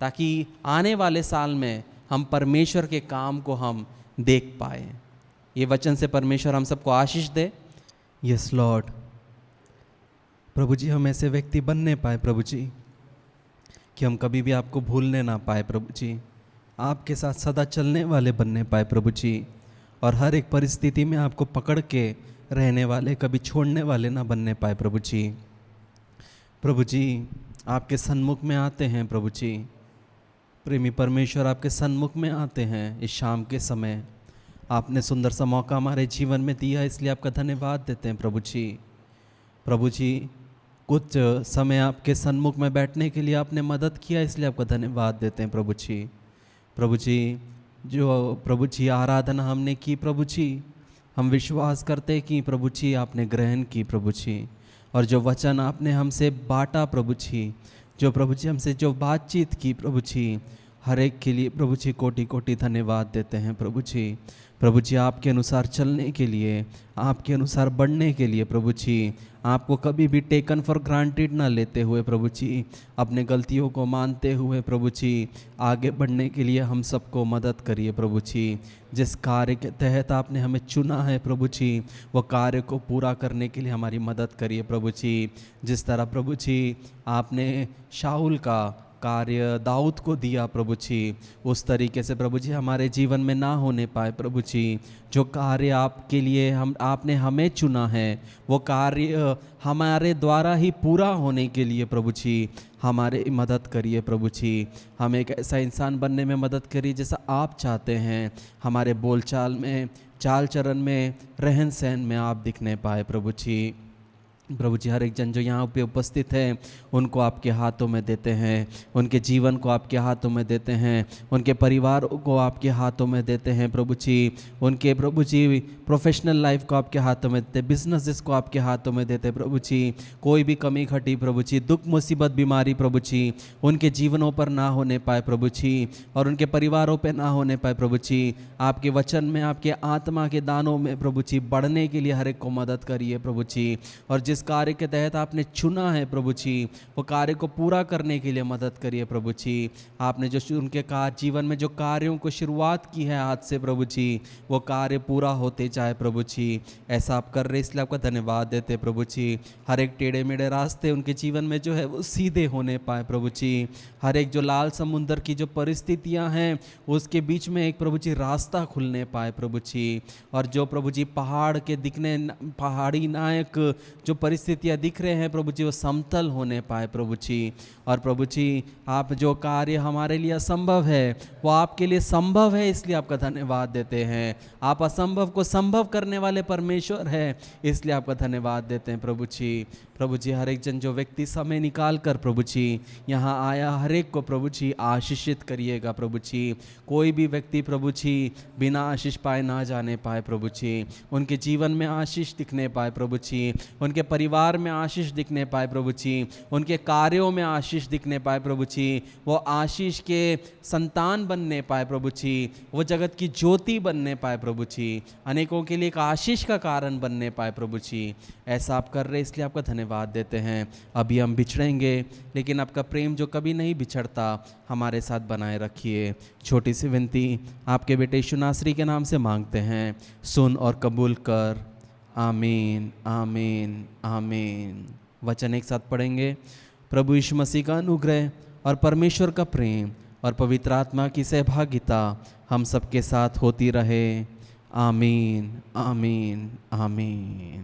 ताकि आने वाले साल में हम परमेश्वर के काम को हम देख पाए। ये वचन से परमेश्वर हम सबको आशीष दे। Yes Lord. प्रभु जी, हम ऐसे व्यक्ति बनने पाए प्रभु जी कि हम कभी भी आपको भूलने ना पाए प्रभु जी, आपके साथ सदा चलने वाले बनने पाए प्रभु जी, और हर एक परिस्थिति में आपको पकड़ के रहने वाले, कभी छोड़ने वाले ना बनने पाए प्रभु जी। प्रभु जी, आपके सन्मुख में आते हैं प्रभु जी, प्रेमी परमेश्वर आपके सन्मुख में आते हैं इस शाम के समय। आपने सुंदर सा मौका हमारे जीवन में दिया, इसलिए आपका धन्यवाद देते हैं प्रभु जी। प्रभु जी, कुछ समय आपके सन्मुख में बैठने के लिए आपने मदद किया, इसलिए आपका धन्यवाद देते हैं प्रभु जी। प्रभु जी, जो प्रभु जी आराधना हमने की प्रभु जी, हम विश्वास करते कि प्रभु जी आपने ग्रहण की प्रभु जी, और जो वचन आपने हमसे बांटा प्रभु जी, जो प्रभु जी हमसे जो बातचीत की प्रभु जी, हर एक के लिए प्रभु जी कोटि कोटि धन्यवाद देते हैं प्रभु जी। प्रभु जी, आपके अनुसार चलने के लिए, आपके अनुसार बढ़ने के लिए प्रभु जी, आपको कभी भी टेकन फॉर ग्रांटेड ना लेते हुए प्रभु जी, अपने गलतियों को मानते हुए प्रभु जी आगे बढ़ने के लिए हम सबको मदद करिए प्रभु जी। जिस कार्य के तहत आपने हमें चुना है प्रभु जी, वो कार्य को पूरा करने के लिए हमारी मदद करिए प्रभु जी। जिस तरह प्रभु जी आपने शाऊल का कार्य दाऊद को दिया प्रभु जी, उस तरीके से प्रभु जी हमारे जीवन में ना होने पाए प्रभु जी। जो कार्य आपके लिए आपने हमें चुना है, वो कार्य हमारे द्वारा ही पूरा होने के लिए प्रभु जी हमारे मदद करिए प्रभु जी। हम एक ऐसा इंसान बनने में मदद करिए जैसा आप चाहते हैं। हमारे बोलचाल में, चाल चरण में, रहन सहन में आप दिखने पाए प्रभु जी। प्रभु जी, हर एक जन जो यहाँ पे उपस्थित है उनको आपके हाथों में देते हैं, उनके जीवन को आपके हाथों में देते हैं, उनके परिवार को आपके हाथों में देते हैं प्रभु जी। उनके प्रभु जी प्रोफेशनल लाइफ को आपके हाथों में देते, बिजनेसेस को आपके हाथों में देते प्रभु जी। कोई भी कमी घटी प्रभु जी, दुख मुसीबत बीमारी प्रभु जी उनके जीवनों पर ना होने पाए प्रभु जी, और उनके परिवारों पर ना होने पाए प्रभु जी। आपके वचन में, आपके आत्मा के दानों में प्रभु जी बढ़ने के लिए हर एक को मदद करिए प्रभु जी। और जिस कार्य के तहत आपने चुना है प्रभु जी, वो कार्य को पूरा करने के लिए मदद करिए प्रभु जी। आपने जो उनके जीवन में जो कार्यों को शुरुआत की है आज से प्रभु जी, वो कार्य पूरा होते जाए प्रभु जी। ऐसा आप कर रहे, इसलिए आपका धन्यवाद देते प्रभु जी। हर एक टेढ़े मेढ़े रास्ते उनके जीवन में जो है वो सीधे होने पाए प्रभु जी। हर एक जो लाल समुंदर की जो परिस्थितियां हैं उसके बीच में एक प्रभु जी रास्ता खुलने पाए प्रभु जी। और जो प्रभु जी पहाड़ के दिखने, पहाड़ी नायक जो परिस्थितियां दिख रहे हैं प्रभु जी, वो समतल होने पाए प्रभु जी। और प्रभु जी, आप जो कार्य हमारे लिए असंभव है वो आपके लिए संभव है, इसलिए आपका धन्यवाद देते हैं। आप असंभव को संभव करने वाले परमेश्वर हैं, इसलिए आपका धन्यवाद देते हैं प्रभु जी। प्रभु जी, हर एक जन जो व्यक्ति समय निकाल कर प्रभु जी यहाँ आया, हर एक को प्रभु जी आशीषित करिएगा प्रभु जी। कोई भी व्यक्ति प्रभु जी बिना आशीष पाए ना जाने पाए प्रभु जी। उनके जीवन में आशीष दिखने पाए प्रभु जी, उनके परिवार में आशीष दिखने पाए प्रभु जी, उनके कार्यों में आशीष दिखने पाए प्रभु जी। वो आशीष के संतान बनने पाए प्रभु जी, वो जगत की ज्योति बनने पाए प्रभु जी, अनेकों के लिए एक आशीष का कारण बनने पाए प्रभु जी। ऐसा आप कर रहे, इसलिए आपका धन्यवाद देते हैं। अभी हम बिछड़ेंगे, लेकिन आपका प्रेम जो कभी नहीं बिछड़ता हमारे साथ बनाए रखिए। छोटी सी विनती आपके बेटे यीशु नासरी के नाम से मांगते हैं, सुन और कबूल कर। आमीन, आमीन, आमीन। वचन एक साथ पढ़ेंगे। प्रभु यीशु मसीह का अनुग्रह और परमेश्वर का प्रेम और पवित्र आत्मा की सहभागिता हम सबके साथ होती रहे। आमीन, आमीन, आमीन।